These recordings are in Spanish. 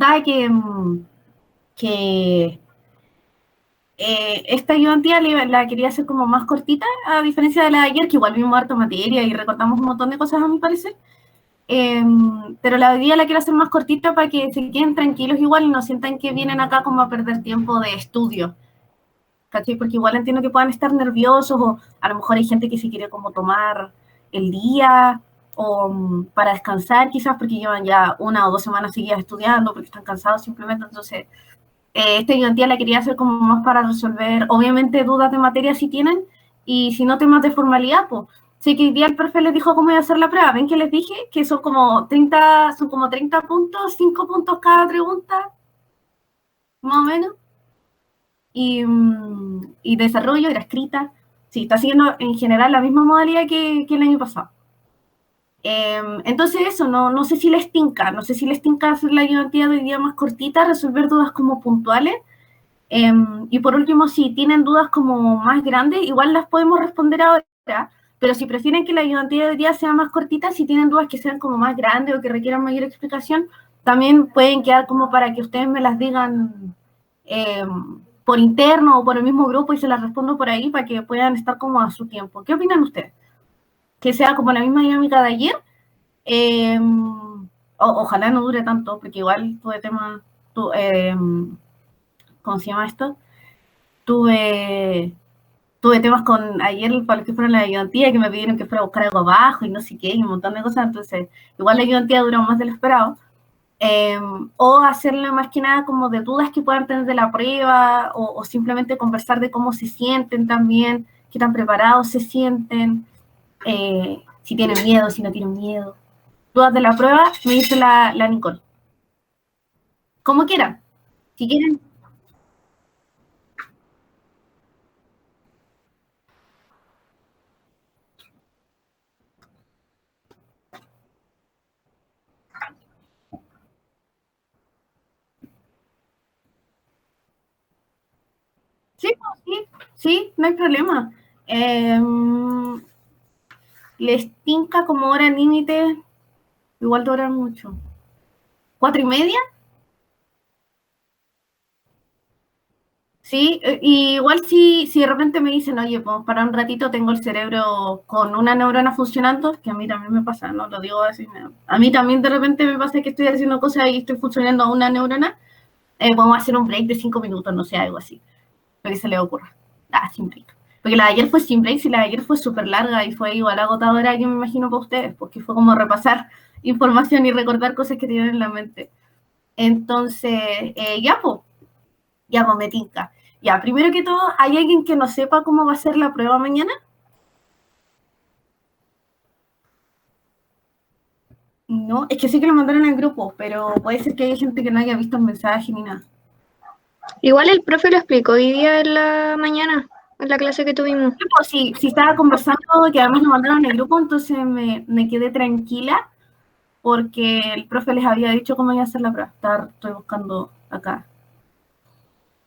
Da que esta ayudantía la quería hacer como más cortita, a diferencia de la de ayer, que igual vimos harta materia y recordamos un montón de cosas a mi parecer. Pero la de hoy día la quiero hacer más cortita para que se queden tranquilos igual y no sientan que vienen acá como a perder tiempo de estudio. ¿Cachai? Porque igual entiendo que puedan estar nerviosos o a lo mejor hay gente que se quiere como tomar el día o para descansar quizás porque llevan ya 1 o 2 semanas seguidas estudiando porque están cansados simplemente. Entonces, esta ayudantía la quería hacer como más para resolver, obviamente, dudas de materia si tienen y si no, temas de formalidad, pues. Sí, que hoy día el profe les dijo cómo iba a hacer la prueba. ¿Ven que les dije que son como 30 puntos, 5 puntos cada pregunta, más o menos? Y desarrollo era escrita. Sí, está siguiendo en general la misma modalidad que el año pasado. Entonces eso, no sé si les tinca, no sé si les tinca hacer la ayudantía de hoy día más cortita, resolver dudas como puntuales. Y por último, si tienen dudas como más grandes, igual las podemos responder ahora, pero si prefieren que la ayudantía de hoy día sea más cortita, si tienen dudas que sean como más grandes o que requieran mayor explicación, también pueden quedar como para que ustedes me las digan eh, por interno o por el mismo grupo y se las respondo por ahí para que puedan estar como a su tiempo. ¿Qué opinan ustedes? Que sea como la misma dinámica de ayer. Ojalá no dure tanto, porque igual tuve temas, ¿cómo se llama esto? Tuve, tuve temas con ayer para los que fueron la ayudantía, que me pidieron que fuera a buscar algo abajo y no sé qué, y un montón de cosas, entonces igual la ayudantía duró más de lo esperado. O hacerle más que nada como de dudas que puedan tener de la prueba, o simplemente conversar de cómo se sienten también, qué tan preparados se sienten, si tienen miedo, si no tienen miedo. Dudas de la prueba, me dice la Nicole. Como quieran, si quieren. Sí, pues, sí, sí, no hay problema. Eh, Les tinca como hora límite, igual duran mucho. ¿4:30? Sí, y igual si de repente me dicen, oye, pues para un ratito tengo el cerebro con una neurona funcionando, que a mí también me pasa, no lo digo así, a mí también de repente me pasa que estoy haciendo cosas y estoy funcionando a una neurona, vamos a hacer un break de 5 minutos, no sé, algo así, lo que se le ocurra. Sin break. Porque la de ayer fue sin break, y la de ayer fue súper larga y fue igual agotadora que me imagino para ustedes, porque fue como repasar información y recordar cosas que tienen en la mente. Entonces, ya, pues, me tinca. Ya, primero que todo, ¿hay alguien que no sepa cómo va a ser la prueba mañana? No, es que sí que lo mandaron al grupo, pero puede ser que haya gente que no haya visto el mensaje ni nada. Igual el profe lo explicó hoy día en la mañana, en la clase que tuvimos. Pues, si estaba conversando, que además lo mandaron al grupo, entonces me quedé tranquila porque el profe les había dicho cómo iba a ser la prueba. Estoy buscando acá.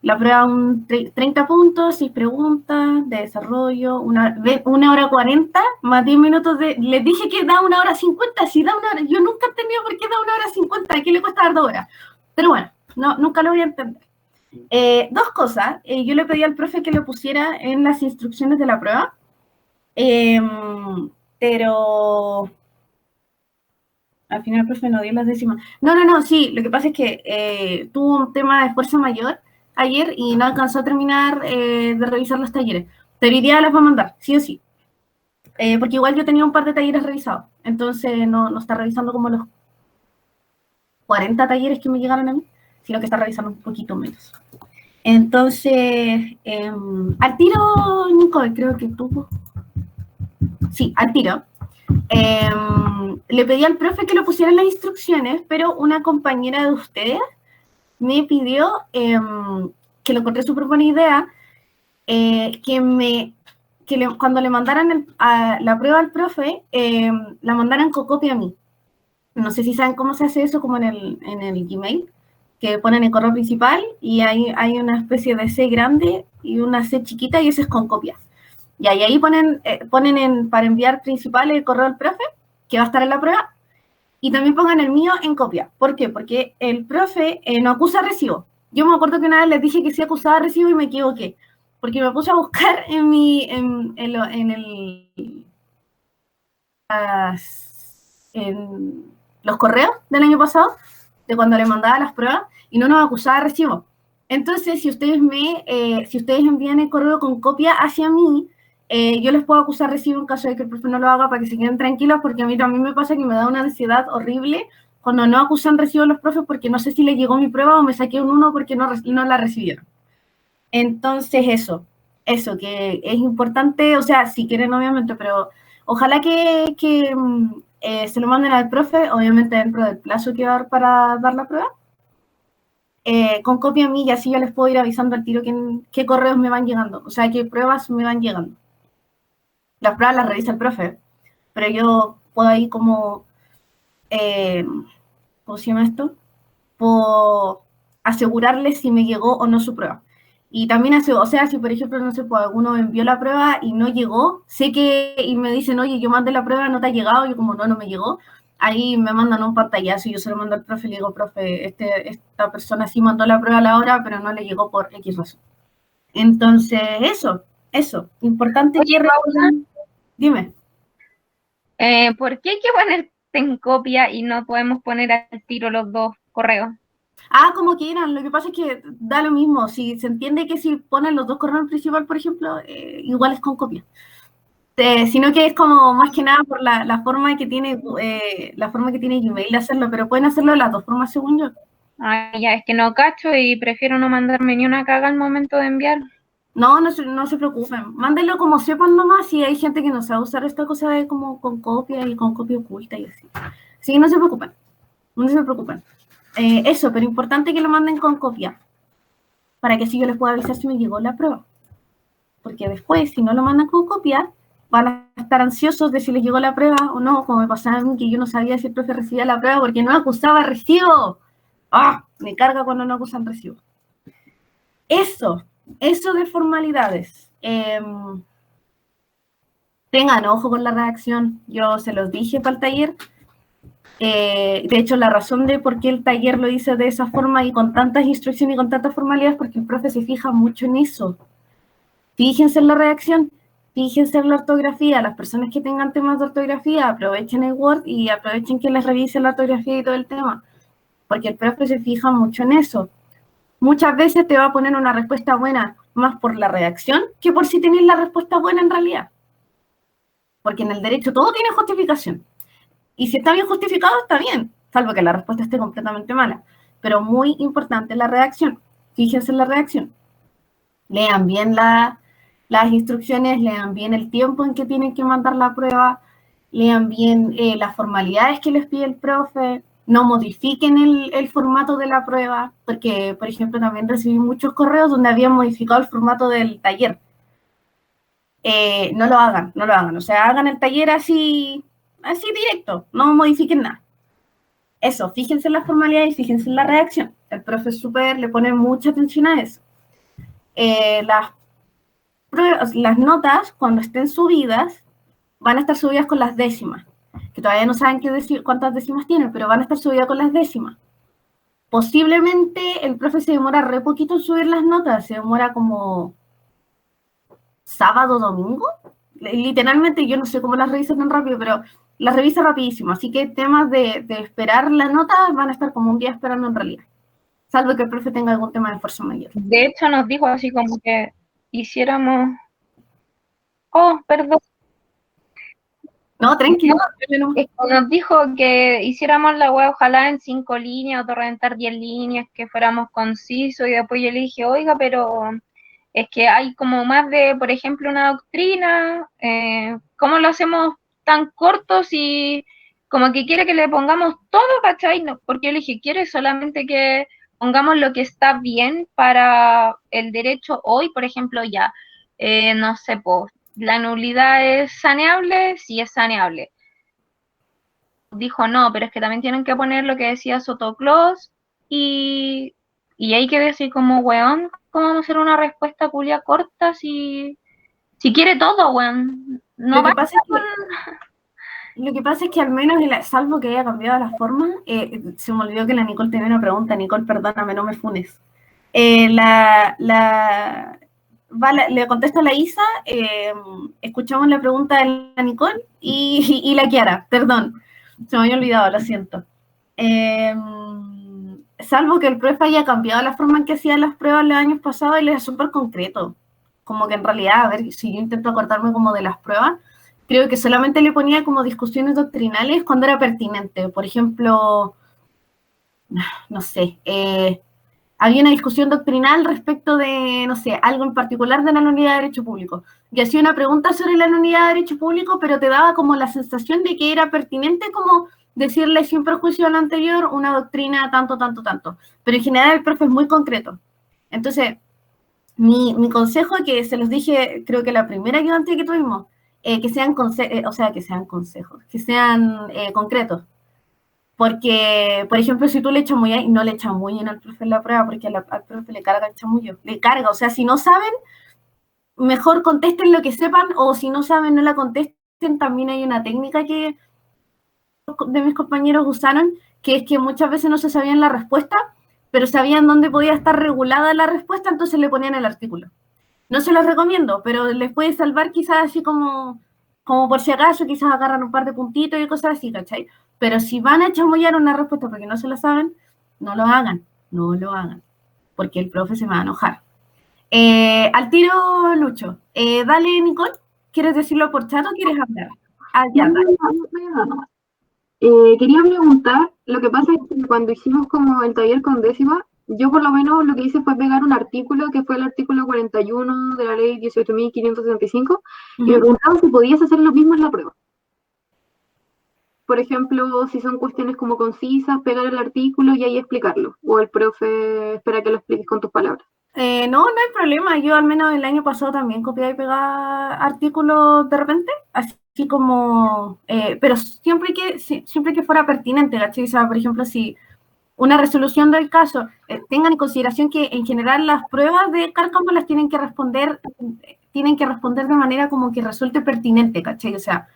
La prueba, 30 puntos, 6 preguntas de desarrollo, 1 hora 40, más 10 minutos de... Les dije que da 1 hora 50, si da 1 hora... Yo nunca he entendido por qué da 1 hora 50, ¿a qué le cuesta dar 2 horas? Pero bueno, no, nunca lo voy a entender. Dos cosas, yo le pedí al profe que lo pusiera en las instrucciones de la prueba, pero al final el profe no dio las décimas. No, sí, lo que pasa es que tuvo un tema de fuerza mayor ayer y no alcanzó a terminar de revisar los talleres. Pero hoy día las va a mandar, sí o sí. Porque igual yo tenía un par de talleres revisados, entonces no está revisando como los 40 talleres que me llegaron a mí, sino que está revisando un poquito menos. Entonces, al tiro, Nicole, creo que tuvo. Sí, al tiro. Le pedí al profe que lo pusiera en las instrucciones, pero una compañera de ustedes me pidió, que lo encontré súper buena idea, cuando le mandaran la prueba al profe, la mandaran con copia a mí. No sé si saben cómo se hace eso, como en el Gmail, que ponen el correo principal y hay una especie de C grande y una C chiquita y eso es con copia. Y ahí ponen para enviar principal el correo al profe, que va a estar en la prueba, y también pongan el mío en copia. ¿Por qué? Porque el profe no acusa recibo. Yo me acuerdo que una vez les dije que sí acusaba recibo y me equivoqué, porque me puse a buscar en los correos del año pasado, de cuando le mandaba las pruebas, y no nos acusaba de recibo. Entonces, si ustedes envían el correo con copia hacia mí, yo les puedo acusar recibo en caso de que el profe no lo haga, para que se queden tranquilos, porque a mí también me pasa que me da una ansiedad horrible cuando no acusan recibo los profes, porque no sé si les llegó mi prueba o me saqué un 1 porque no la recibieron. Entonces, eso, que es importante, o sea, si quieren, obviamente, pero ojalá que se lo manden al profe, obviamente dentro del plazo que va a dar para dar la prueba, con copia a mí, y así yo les puedo ir avisando al tiro qué correos me van llegando, o sea, qué pruebas me van llegando. Las pruebas las revisa el profe, pero yo puedo ahí como, ¿cómo se llama esto? Puedo asegurarles si me llegó o no su prueba. Y también o sea, si por ejemplo, no sé, pues alguno envió la prueba y no llegó, sé que, y me dicen, oye, yo mandé la prueba, no te ha llegado, yo como no me llegó, ahí me mandan un pantallazo y yo se lo mando al profe y le digo, profe, esta persona sí mandó la prueba a la hora, pero no le llegó por X razón. Entonces, eso, importante. Oye, que Paula, recuerden. Dime. ¿por qué hay que ponerte en copia y no podemos poner al tiro los dos correos? Como quieran, lo que pasa es que da lo mismo, si se entiende que si ponen los dos correos principal, por ejemplo, igual es con copia. Sino que es como más que nada por la forma que tiene Gmail de hacerlo, pero pueden hacerlo de las dos formas, según yo. Ah, ya, es que no cacho y prefiero no mandarme ni una caga al momento de enviar. No se preocupen, mándenlo como sepan nomás, y hay gente que no sabe usar esta cosa de como con copia y con copia oculta y así. Sí, no se preocupen, no se preocupen. Eso, pero importante que lo manden con copia, para que así yo les pueda avisar si me llegó la prueba. Porque después, si no lo mandan con copia, van a estar ansiosos de si les llegó la prueba o no, como me pasaba a mí, que yo no sabía si el profe recibía la prueba porque no acusaba recibo. ¡Ah! Me carga cuando no acusan recibo. Eso de formalidades. Tengan ojo con la redacción. Yo se los dije para el taller. De hecho, la razón de por qué el taller lo hice de esa forma y con tantas instrucciones y con tantas formalidades, porque el profe se fija mucho en eso. Fíjense en la redacción, fíjense en la ortografía. Las personas que tengan temas de ortografía, aprovechen el Word y aprovechen que les revise la ortografía y todo el tema, porque el profe se fija mucho en eso. Muchas veces te va a poner una respuesta buena más por la redacción que por si tenés la respuesta buena en realidad. Porque en el derecho todo tiene justificación. Y si está bien justificado, está bien, salvo que la respuesta esté completamente mala. Pero muy importante la redacción. Fíjense en la redacción. Lean bien las instrucciones, lean bien el tiempo en que tienen que mandar la prueba, lean bien las formalidades que les pide el profe, no modifiquen el formato de la prueba, porque, por ejemplo, también recibí muchos correos donde habían modificado el formato del taller. No lo hagan, o sea, hagan el taller así directo, no modifiquen nada. Eso, fíjense en las formalidades y fíjense en la redacción. El profe le pone mucha atención a eso. Las notas, cuando estén subidas, van a estar subidas con las décimas, que todavía no saben cuántas décimas tienen, pero van a estar subidas con las décimas. Posiblemente el profe se demora re poquito en subir las notas, se demora como sábado, domingo. Literalmente yo no sé cómo las revisa tan rápido, pero las revisa rapidísimo, así que temas de esperar la nota van a estar como un día esperando en realidad, salvo que el profe tenga algún tema de esfuerzo mayor. De hecho, nos dijo así como que hiciéramos... Oh, perdón. No, tranquilo. No, nos dijo que hiciéramos la web ojalá en 5 líneas, o reventar 10 líneas, que fuéramos concisos, y después yo le dije, oiga, pero es que hay como más de, por ejemplo, una doctrina, ¿cómo lo hacemos tan corto si como que quiere que le pongamos todo, ¿cachai? No, porque yo le dije, ¿quiere solamente que pongamos lo que está bien para el derecho hoy? Por ejemplo, ya, no sé, pues, la nulidad es saneable, sí es saneable. Dijo, no, pero es que también tienen que poner lo que decía Sotoclós y ahí quedé así como, weón, ¿cómo vamos a hacer una respuesta culia corta si quiere todo, weón? No Lo que basta pasa es con... que Lo que pasa es que al menos, salvo que haya cambiado la forma, se me olvidó que la Nicole tenía una pregunta. Nicole, perdóname, no me funes. Le contesto a la Isa, escuchamos la pregunta de la Nicole y la Kiara, perdón, se me había olvidado, lo siento. Salvo que el profe haya cambiado la forma en que hacían las pruebas los años pasados, él era súper concreto. Como que en realidad, a ver, si yo intento acordarme como de las pruebas, creo que solamente le ponía como discusiones doctrinales cuando era pertinente. Por ejemplo, no sé, había una discusión doctrinal respecto de, no sé, algo en particular de la unidad de derecho público. Y hacía una pregunta sobre la unidad de derecho público, pero te daba como la sensación de que era pertinente como decirle sin perjuicio a lo anterior una doctrina tanto, tanto, tanto. Pero en general el profe es muy concreto. Entonces, mi consejo, que se los dije, creo que la primera ayudante que tuvimos, que sean, o sea, que sean consejos, que sean concretos. Porque, por ejemplo, si tú le chamullas y no le chamullen al profe en la prueba, porque al profe le carga el chamullo, le carga, o sea, si no saben, mejor contesten lo que sepan, o si no saben, no la contesten. También hay una técnica que de mis compañeros usaron, que es que muchas veces no se sabían la respuesta, pero sabían dónde podía estar regulada la respuesta, entonces le ponían el artículo. No se los recomiendo, pero les puede salvar quizás así como por si acaso, quizás agarran un par de puntitos y cosas así, ¿cachai? Pero si van a chamullar una respuesta porque no se la saben, no lo hagan, no lo hagan, porque el profe se va a enojar. Al tiro, Lucho. Dale, Nicole, ¿quieres decirlo por chat o quieres hablar? Ah, No, ya, no, dale. no, no. Quería preguntar, lo que pasa es que cuando hicimos como el taller con décima, yo por lo menos lo que hice fue pegar un artículo que fue el artículo 41 de la ley 18.565 y me preguntaban si podías hacer lo mismo en la prueba. Por ejemplo, si son cuestiones como concisas, pegar el artículo y ahí explicarlo. O el profe espera que lo expliques con tus palabras. No hay problema. Yo al menos el año pasado también copiaba y pegaba artículos de repente, así como, pero siempre que fuera pertinente, ¿cachai? O sea, por ejemplo, si una resolución del caso, tengan en consideración que en general las pruebas de Cárcamo las tienen que responder de manera como que resulte pertinente, ¿cachai? O sea,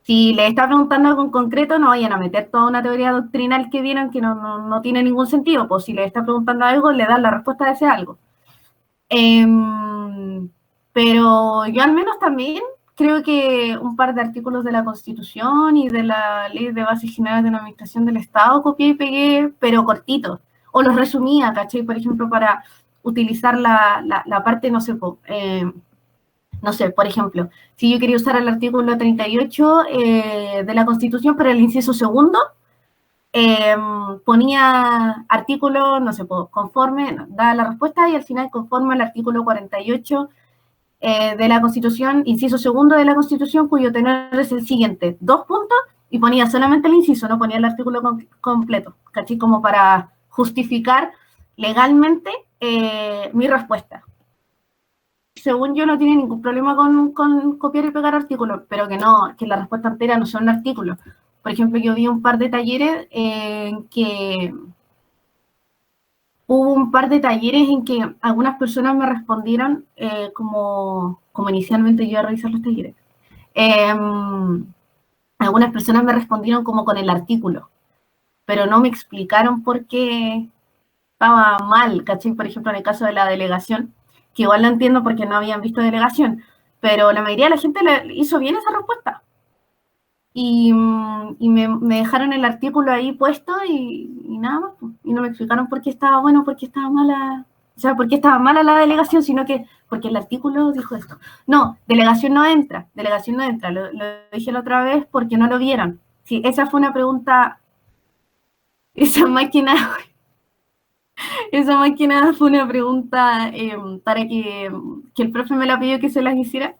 si le está preguntando algo en concreto, no vayan a meter toda una teoría doctrinal que vieron que no tiene ningún sentido, pues si le está preguntando algo, le dan la respuesta de ese algo. Pero yo al menos también creo que un par de artículos de la Constitución y de la Ley de Bases Generales de la Administración del Estado copié y pegué, pero cortitos. O los resumía, ¿cachai? Por ejemplo, para utilizar la parte, no sé, por ejemplo, si yo quería usar el artículo 38 de la Constitución, pero el inciso segundo, ponía artículo, no sé, conforme, da la respuesta y al final conforme al artículo 48 de la Constitución, inciso segundo de la Constitución, cuyo tenor es el siguiente, dos puntos, y ponía solamente el inciso, no ponía el artículo completo, ¿cachai? Como para justificar legalmente mi respuesta. Según yo, no tiene ningún problema con copiar y pegar artículos, pero que la respuesta entera no son artículos. Por ejemplo, yo vi un par de talleres hubo un par de talleres en que algunas personas me respondieron como inicialmente yo iba a revisar los talleres. Algunas personas me respondieron como con el artículo, pero no me explicaron por qué estaba mal, ¿cachai? Por ejemplo, en el caso de la delegación, que igual lo entiendo porque no habían visto delegación, pero la mayoría de la gente le hizo bien esa respuesta. Y me dejaron el artículo ahí puesto y nada más. Y no me explicaron por qué estaba bueno, por qué estaba mala. O sea, por qué estaba mala la delegación, sino que porque el artículo dijo esto. No, delegación no entra, delegación no entra. Lo dije la otra vez porque no lo vieron. Sí, esa fue una pregunta, esa máquina, esa máquina fue una pregunta para que el profe me la pidió que se las hiciera.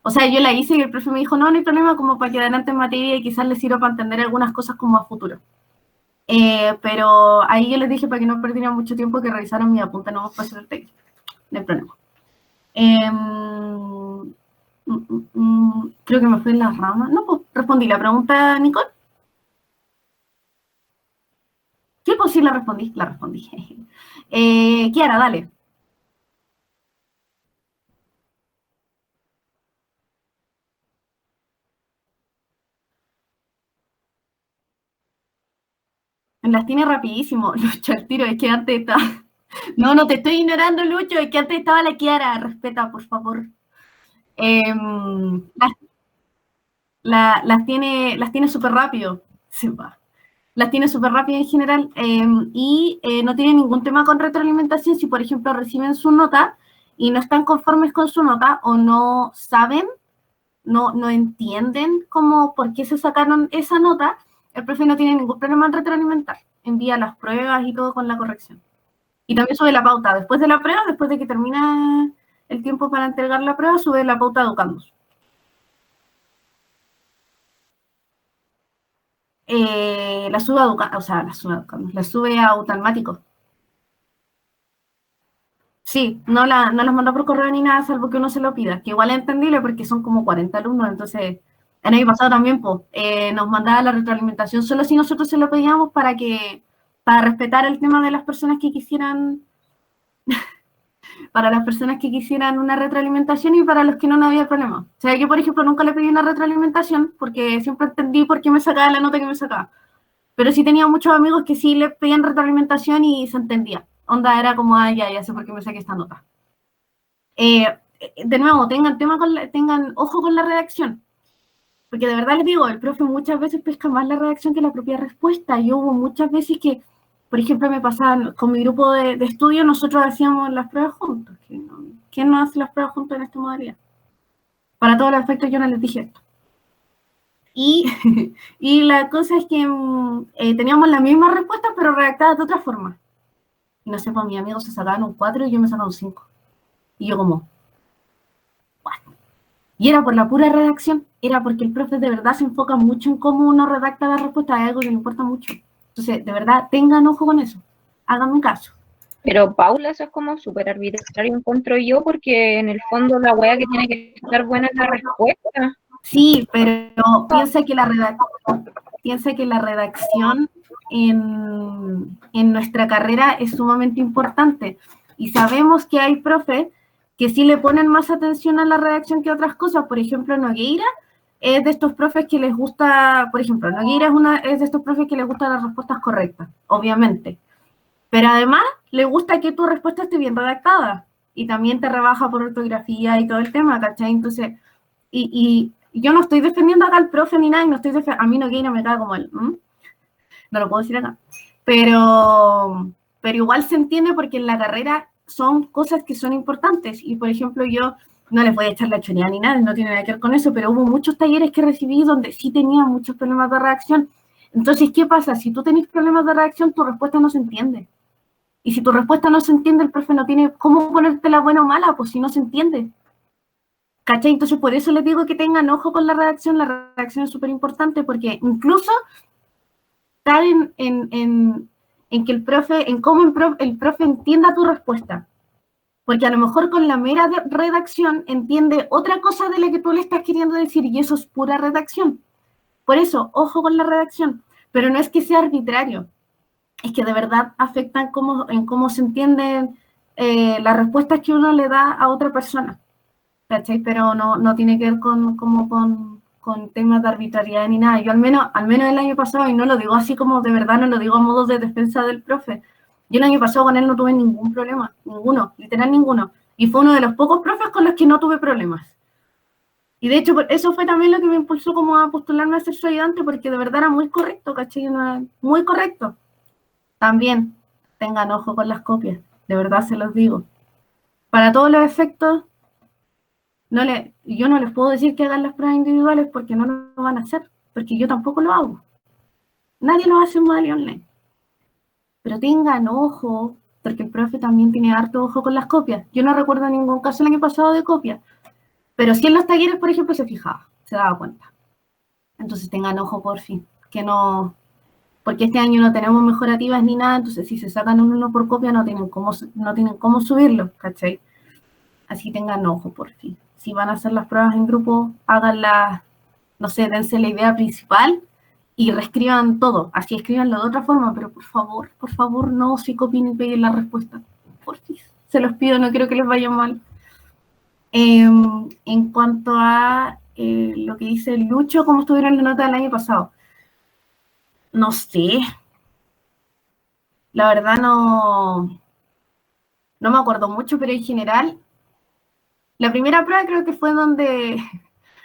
O sea, yo la hice y el profe me dijo, no hay problema, como para que adelante en materia y quizás les sirva para entender algunas cosas como a futuro. Pero ahí yo les dije para que no perdieran mucho tiempo que revisaran mi apunte, no para hacer el técnico. No hay problema. Creo que me fui en las ramas. No, pues respondí la pregunta, Nicole. ¿Qué? Pues sí, la respondí, la respondí. Kiara, dale. Las tiene rapidísimo. Lucho, al tiro, es que antes estaba... No, no te estoy ignorando, Lucho, es que antes estaba la Kiara. Respeta, por favor. Las tiene súper rápido. Se va. Las tiene súper rápido en general y no tiene ningún tema con retroalimentación. Si, por ejemplo, reciben su nota y no están conformes con su nota o no saben, no entienden por qué se sacaron esa nota, el profe no tiene ningún problema en retroalimentar. Envía las pruebas y todo con la corrección. Y también sube la pauta. Después de la prueba, después de que termina el tiempo para entregar la prueba, sube la pauta de educandos. La sube a Educandos, o sea, la sube a Autalmático. Sí, no las mandó por correo ni nada, salvo que uno se lo pida, que igual es entendible porque son como 40 alumnos, entonces el año pasado también nos mandaba la retroalimentación solo si nosotros se lo pedíamos para respetar el tema de las personas que quisieran, para las personas que quisieran una retroalimentación y para los que no había problema. O sea, yo por ejemplo nunca le pedí una retroalimentación porque siempre entendí por qué me sacaba la nota que me sacaba. Pero sí tenía muchos amigos que sí le pedían retroalimentación y se entendía. Onda era como, ya sé por qué me saqué esta nota. De nuevo, tengan ojo con la redacción. Porque de verdad les digo, el profe muchas veces pesca más la redacción que la propia respuesta. Y hubo muchas veces que, por ejemplo, me pasaban con mi grupo de estudio, nosotros hacíamos las pruebas juntos. ¿Quién no hace las pruebas juntos en esta modalidad? Para todos los efectos yo no les dije esto. Y, y la cosa es que teníamos la misma respuesta, pero redactadas de otra forma. Y no sé, pues mis amigos se sacaban un 4 y yo me sacaba un 5. Y yo como, ¿what? Y era por la pura redacción, era porque el profe de verdad se enfoca mucho en cómo uno redacta la respuesta, es algo que le importa mucho. Entonces, de verdad, tengan ojo con eso, háganme caso. Pero Paula, eso es como súper arbitrario, encuentro yo, porque en el fondo la wea que tiene que estar buena es la respuesta. Sí, pero piensa que la redacción en nuestra carrera es sumamente importante. Y sabemos que hay profes que sí le ponen más atención a la redacción que a otras cosas. Por ejemplo, Nogueira es de estos profes que les gusta, por ejemplo, Nogueira es de estos profes que les gustan las respuestas correctas, obviamente. Pero además le gusta que tu respuesta esté bien redactada. Y también te rebaja por ortografía y todo el tema, ¿cachai? Entonces, y yo no estoy defendiendo acá al profe ni nada, y no estoy a mí Nogueira me cae como él. No lo puedo decir acá. Pero igual se entiende porque en la carrera son cosas que son importantes. Y, por ejemplo, yo no les voy a echar la choreada ni nada, no tiene nada que ver con eso, pero hubo muchos talleres que recibí donde sí tenía muchos problemas de redacción. Entonces, ¿qué pasa? Si tú tenés problemas de redacción, tu respuesta no se entiende. Y si tu respuesta no se entiende, el profe no tiene cómo ponértela buena o mala, pues si no se entiende. ¿Cachai? Entonces, por eso les digo que tengan ojo con la redacción es súper importante, porque incluso estar en que el profe, en cómo el profe entienda tu respuesta. Porque a lo mejor con la mera redacción entiende otra cosa de la que tú le estás queriendo decir y eso es pura redacción. Por eso, ojo con la redacción. Pero no es que sea arbitrario, es que de verdad afectan en cómo se entienden las respuestas que uno le da a otra persona. ¿Cachai? Pero no tiene que ver con temas de arbitrariedad ni nada. Yo al menos el año pasado, y no lo digo así como de verdad, no lo digo a modo de defensa del profe, yo el año pasado con él no tuve ningún problema, ninguno, literal ninguno. Y fue uno de los pocos profes con los que no tuve problemas. Y de hecho, eso fue también lo que me impulsó como a postularme a ser su ayudante, porque de verdad era muy correcto, ¿cachai? Muy correcto. También tengan ojo con las copias, de verdad se los digo. Para todos los efectos, yo no les puedo decir que hagan las pruebas individuales porque no lo van a hacer, porque yo tampoco lo hago. Nadie lo hace en modalidad online. Pero tengan ojo, porque el profe también tiene harto ojo con las copias. Yo no recuerdo ningún caso el año pasado de copia, pero sí en los talleres, por ejemplo, se fijaba, se daba cuenta. Entonces tengan ojo, por fin, que no, porque este año no tenemos mejorativas ni nada, entonces si se sacan un 1 por copia no tienen cómo subirlo, ¿cachai? Así tengan ojo, por fin. Si van a hacer las pruebas en grupo, háganlas, no sé, dense la idea principal y reescriban todo. Así escríbanlo de otra forma, pero por favor, no se copien y peguen la respuesta. Por fin, se los pido, no quiero que les vaya mal. En cuanto a lo que dice Lucho, ¿cómo estuvieron las notas del año pasado? No sé. La verdad no me acuerdo mucho, pero en general, la primera prueba creo que fue donde,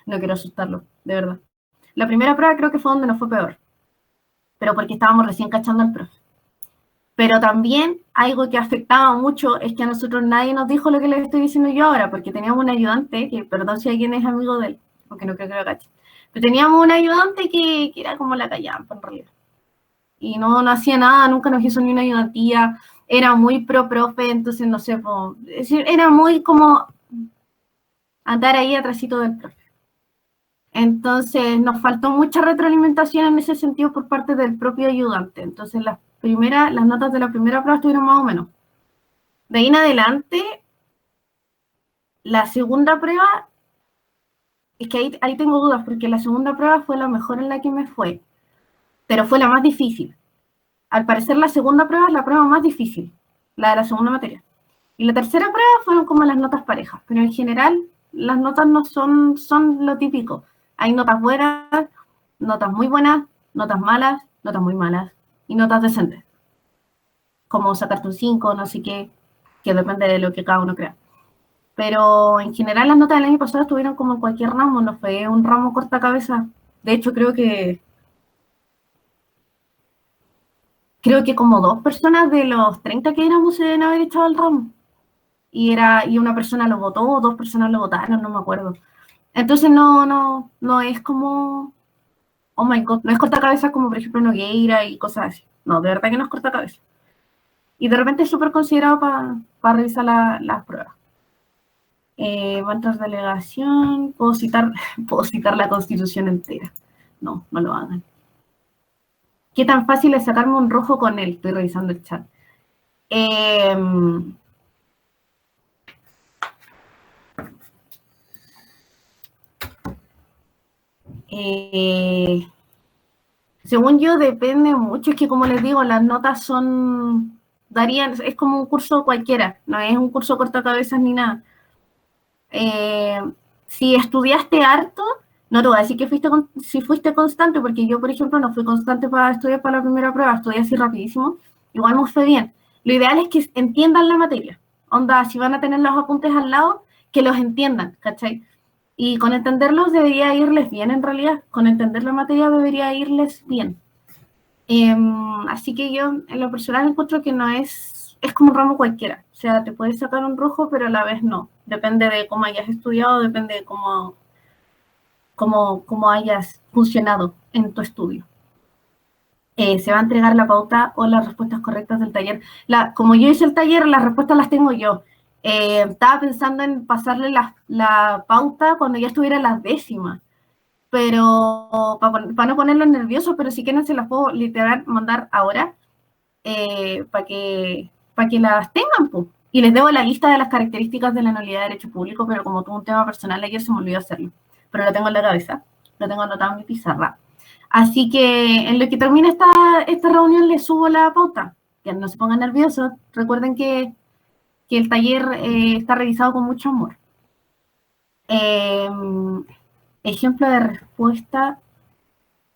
no quiero asustarlo, de verdad. La primera prueba creo que fue donde nos fue peor, pero porque estábamos recién cachando al profe. Pero también algo que afectaba mucho es que a nosotros nadie nos dijo lo que les estoy diciendo yo ahora, porque teníamos un ayudante, que perdón si alguien es amigo de él, porque no creo que lo cache, pero teníamos un ayudante que era como la callampa en realidad. Y no hacía nada, nunca nos hizo ni una ayudantía, era muy pro profe, entonces no sé, es decir, era muy como andar ahí atrásito del profe. Entonces nos faltó mucha retroalimentación en ese sentido por parte del propio ayudante. Entonces las notas de la primera prueba estuvieron más o menos. De ahí en adelante, la segunda prueba, es que ahí tengo dudas, porque la segunda prueba fue la mejor en la que me fue, pero fue la más difícil. Al parecer la segunda prueba es la prueba más difícil, la de la segunda materia. Y la tercera prueba fueron como las notas parejas, pero en general las notas no son lo típico. Hay notas buenas, notas muy buenas, notas malas, notas muy malas y notas decentes. Como sacarte un 5, no sé qué, que depende de lo que cada uno crea. Pero en general las notas del año pasado estuvieron como en cualquier ramo, no fue un ramo corta cabeza. De hecho, creo que como 2 personas de los 30 que éramos se deben haber echado el ramo. Y una persona lo votó, o 2 personas lo votaron, no me acuerdo. Entonces no es como, oh my god, no es corta cabeza como por ejemplo Nogueira y cosas así. No, de verdad que no es corta cabeza. Y de repente es súper considerado para revisar las pruebas. Mantas delegación, puedo citar la Constitución entera. No lo hagan. ¿Qué tan fácil es sacarme un rojo con él? Estoy revisando el chat. Según yo, depende mucho. Es que, como les digo, las notas es como un curso cualquiera, no es un curso cortacabezas ni nada. Si estudiaste harto, no te voy a decir que si fuiste constante, porque yo, por ejemplo, no fui constante para estudiar para la primera prueba, estudié así rapidísimo, igual me fue bien. Lo ideal es que entiendan la materia. Onda, si van a tener los apuntes al lado, que los entiendan, ¿cachai? Y con entenderlos debería irles bien, en realidad. Con entender la materia debería irles bien. Así que yo, en lo personal, encuentro que no es como un ramo cualquiera. O sea, te puedes sacar un rojo, pero a la vez no. Depende de cómo hayas estudiado, depende de cómo hayas funcionado en tu estudio. Se va a entregar la pauta o las respuestas correctas del taller. Como yo hice el taller, las respuestas las tengo yo. Estaba pensando en pasarle la pauta cuando ya estuviera en las décimas, pero para no ponerlos nerviosos, pero si quieren se las puedo literal mandar ahora para que las tengan, pues. Y les debo la lista de las características de la nulidad de derecho público, pero como tuve un tema personal ayer se me olvidó hacerlo. Pero lo tengo en la cabeza, lo tengo anotado en mi pizarra. Así que en lo que termine esta reunión les subo la pauta. Que no se pongan nerviosos. Recuerden que el taller está realizado con mucho amor. Ejemplo de respuesta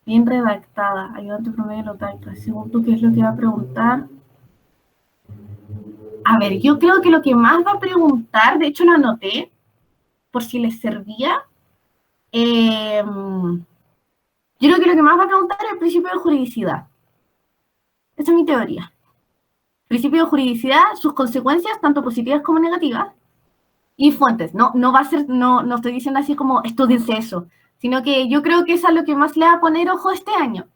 bien redactada. Ayudante promedio lotánica. Según tú, ¿qué es lo que va a preguntar? A ver, yo creo que lo que más va a preguntar, de hecho lo anoté, por si les servía. Yo creo que lo que más va a preguntar es el principio de juridicidad. Esa es mi teoría. Principio de juridicidad, sus consecuencias, tanto positivas como negativas, y fuentes. No va a ser, no estoy diciendo así como estudiense eso, sino que yo creo que es a lo que más le va a poner ojo este año.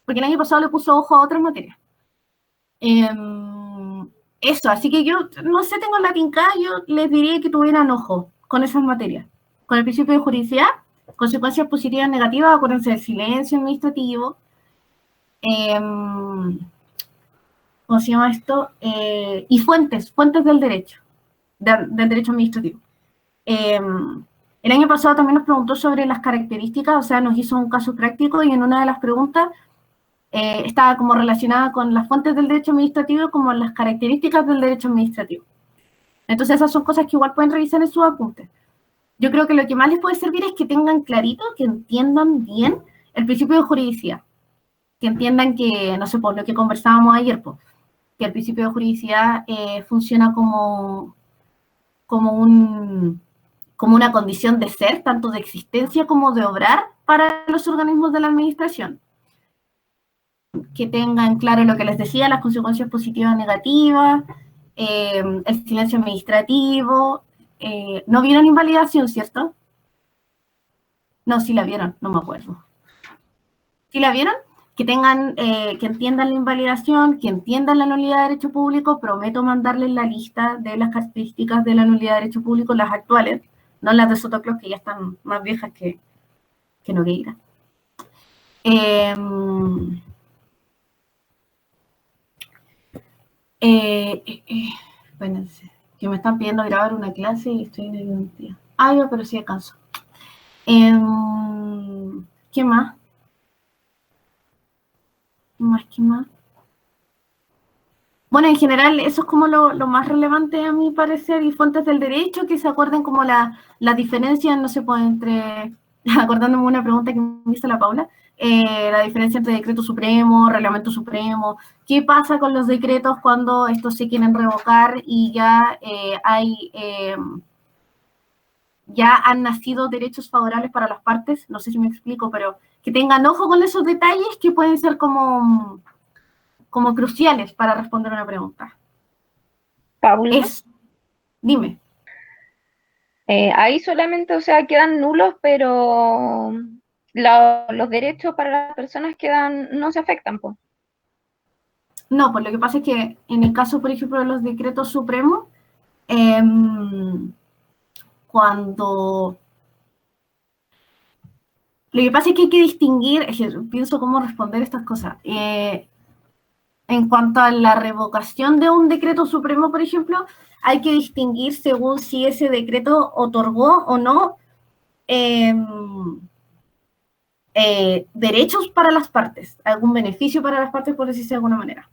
Porque el año pasado le puso ojo a otras materias. Eso, así que yo, no sé, tengo la tincada, yo les diría que tuvieran ojo con esas materias. Con el principio de juridicidad, consecuencias positivas y negativas, acuérdense del silencio administrativo. ¿Cómo se llama esto? Y fuentes del derecho, del derecho administrativo. El año pasado también nos preguntó sobre las características, o sea, nos hizo un caso práctico y en una de las preguntas estaba como relacionada con las fuentes del derecho administrativo como las características del derecho administrativo. Entonces esas son cosas que igual pueden revisar en sus apuntes. Yo creo que lo que más les puede servir es que tengan clarito, que entiendan bien el principio de juridicidad, que entiendan que, no sé, por lo que conversábamos ayer, pues, que el principio de juridicidad funciona como una condición de ser, tanto de existencia como de obrar para los organismos de la administración. Que tengan claro lo que les decía, las consecuencias positivas y negativas, el silencio administrativo. ¿No vieron invalidación, cierto? No, sí la vieron, no me acuerdo. ¿Sí la vieron? Que tengan, que entiendan la invalidación, que entiendan la nulidad de derecho público. Prometo mandarles la lista de las características de la nulidad de derecho público, las actuales, no las de Sotoclos, que ya están más viejas que Nogueira. Espérense, que me están pidiendo grabar una clase y estoy en el día. Yo, pero sí alcanzo. ¿Qué más? ¿Qué más? Bueno, en general, eso es como lo más relevante a mi parecer, y fuentes del derecho, que se acuerden como la diferencia, no sé, pues entre, acordándome de una pregunta que me hizo la Paula, la diferencia entre decreto supremo, reglamento supremo, qué pasa con los decretos cuando estos se quieren revocar y ya ya han nacido derechos favorables para las partes. No sé si me explico, pero que tengan ojo con esos detalles que pueden ser como cruciales para responder una pregunta. Paula, Dime. ahí solamente, o sea, quedan nulos, pero los derechos para las personas quedan, no se afectan, pues. No, pues lo que pasa es que en el caso, por ejemplo, de los decretos supremos, cuando... Lo que pasa es que hay que distinguir, es que pienso cómo responder estas cosas. En cuanto a la revocación de un decreto supremo, por ejemplo, hay que distinguir según si ese decreto otorgó o no derechos para las partes, algún beneficio para las partes, por decirse de alguna manera.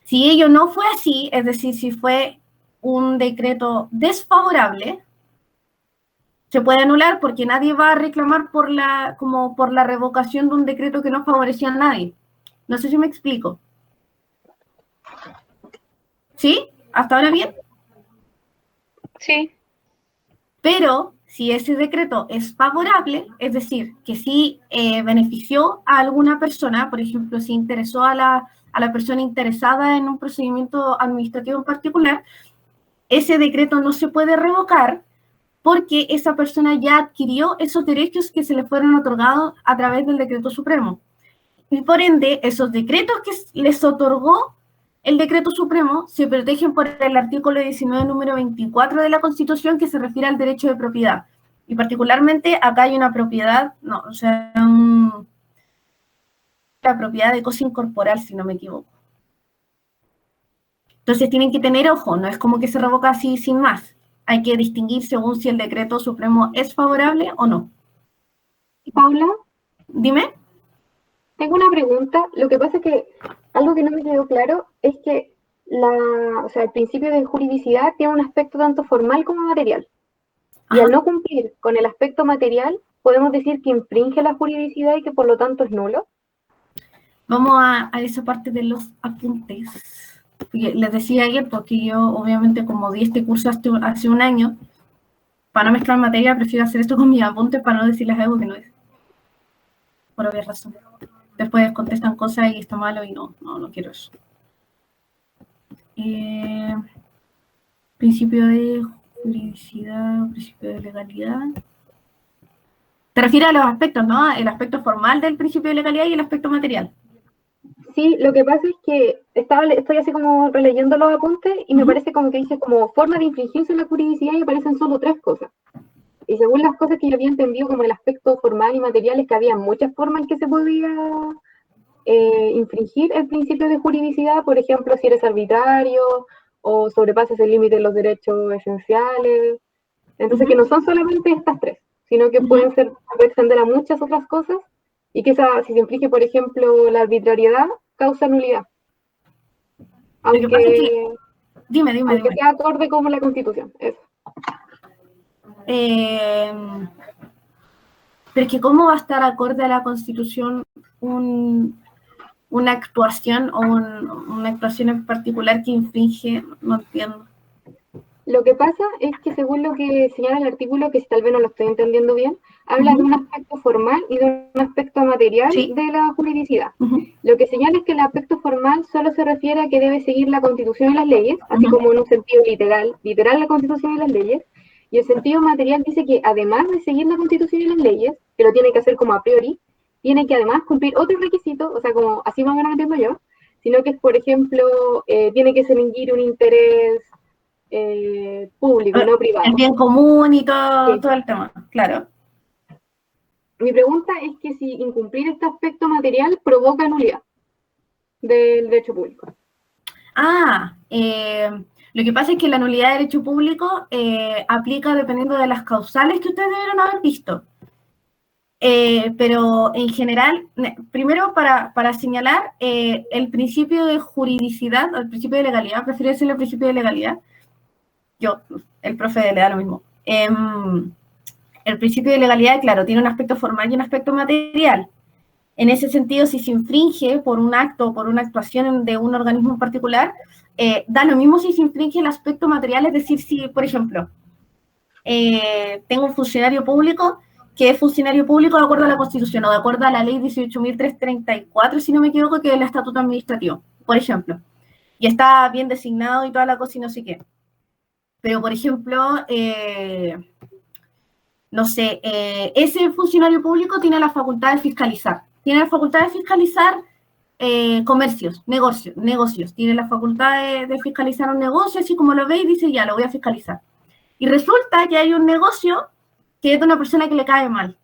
Si ello no fue así, es decir, si fue un decreto desfavorable, se puede anular porque nadie va a reclamar por la revocación de un decreto que no favorecía a nadie. No sé si me explico. ¿Sí? ¿Hasta ahora bien? Sí. Pero si ese decreto es favorable, es decir, que sí benefició a alguna persona, por ejemplo, si interesó a la persona interesada en un procedimiento administrativo en particular, ese decreto no se puede revocar porque esa persona ya adquirió esos derechos que se le fueron otorgados a través del decreto supremo. Y por ende, esos decretos que les otorgó el decreto supremo se protegen por el artículo 19, número 24 de la Constitución, que se refiere al derecho de propiedad. Y particularmente acá hay una propiedad, la propiedad de cosa incorporal, si no me equivoco. Entonces tienen que tener ojo, no es como que se revoca así sin más. Hay que distinguir según si el decreto supremo es favorable o no. Paula, Dime. tengo una pregunta. Lo que pasa es que algo que no me quedó claro es que el principio de juridicidad tiene un aspecto tanto formal como material. Y Ajá. al no cumplir con el aspecto material, podemos decir que infringe la juridicidad y que por lo tanto es nulo. Vamos a esa parte de los apuntes. Les decía ayer, porque yo obviamente como di este curso hace un año, para no mezclar materia, prefiero hacer esto con mis apuntes para no decirles algo que no es. Por obvias razones. Después contestan cosas y está malo y no quiero eso. Principio de juridicidad, principio de legalidad. Te refieres a los aspectos, ¿no? El aspecto formal del principio de legalidad y el aspecto material. Sí, lo que pasa es que estoy así como releyendo los apuntes y me parece como que dice como forma de infringirse la juridicidad y aparecen solo 3 cosas. Y según las cosas que yo había entendido como el aspecto formal y material es que había muchas formas en que se podía infringir el principio de juridicidad, por ejemplo, si eres arbitrario o sobrepasas el límite de los derechos esenciales. Entonces, que no son solamente estas 3, sino que pueden extender a muchas otras cosas y que si se infringe, por ejemplo, la arbitrariedad, causa nulidad. Lo que pasa es que... Dime. Aunque sea acorde como la Constitución. Eso. Pero es que ¿cómo va a estar acorde a la Constitución un una actuación o una actuación en particular que infringe, no entiendo. Lo que pasa es que según lo que señala el artículo, que si tal vez no lo estoy entendiendo bien, habla de un aspecto formal y de un aspecto material de la juridicidad. Lo que señala es que el aspecto formal solo se refiere a que debe seguir la Constitución y las leyes, así como en un sentido literal la Constitución y las leyes, y el sentido material dice que además de seguir la Constitución y las leyes, que lo tiene que hacer como a priori, tiene que además cumplir otros requisitos, o sea, como así más o menos lo entiendo yo, sino que, por ejemplo, tiene que seguir un interés público, no privado. El bien común y todo el tema, claro. Mi pregunta es que si incumplir este aspecto material provoca nulidad del derecho público. Lo que pasa es que la nulidad de derecho público aplica dependiendo de las causales que ustedes debieron haber visto. Pero en general, primero para señalar el principio de juridicidad, o el principio de legalidad, prefiero decirle el principio de legalidad. Yo, el profe le da lo mismo. El principio de legalidad, claro, tiene un aspecto formal y un aspecto material. En ese sentido, si se infringe por un acto o por una actuación de un organismo en particular, da lo mismo si se infringe el aspecto material, es decir, si, por ejemplo, tengo un funcionario público que es funcionario público de acuerdo a la Constitución o de acuerdo a la ley 18.334, si no me equivoco, que es el estatuto administrativo, por ejemplo, y está bien designado y toda la cosa y no sé qué. Pero, por ejemplo, no sé, ese funcionario público tiene la facultad de fiscalizar. Tiene la facultad de fiscalizar comercios, negocios. Tiene la facultad de fiscalizar un negocio, así como lo ve y dice, ya, lo voy a fiscalizar. Y resulta que hay un negocio que es de una persona que le cae mal.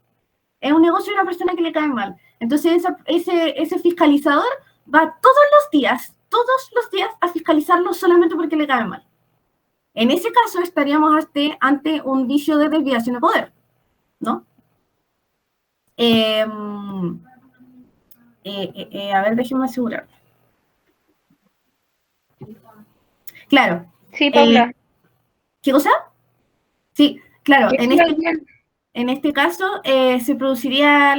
Es un negocio de una persona que le cae mal. Entonces, ese fiscalizador va todos los días a fiscalizarlo solamente porque le cae mal. En ese caso estaríamos ante un vicio de desviación de poder, ¿no? A ver, déjenme asegurar. Claro. Sí, Paula. ¿Qué cosa? Sí, claro. En este caso se produciría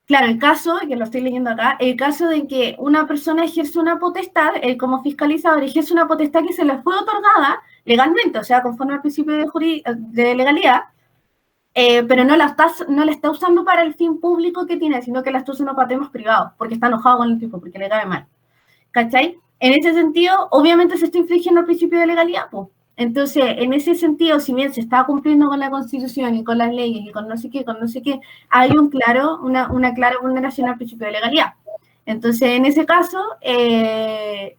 claro, el caso, que lo estoy leyendo acá, el caso de que una persona ejerce una potestad, él como fiscalizador ejerce una potestad que se le fue otorgada legalmente, o sea, conforme al principio de legalidad, pero no la está usando para el fin público que tiene, sino que la está usando para temas privados, porque está enojado con el tipo, porque le cae mal. ¿Cachai? En ese sentido, obviamente se está infringiendo el principio de legalidad, pues. Entonces, en ese sentido, si bien se está cumpliendo con la Constitución y con las leyes y con no sé qué, hay una clara vulneración al principio de legalidad. Entonces, en ese caso,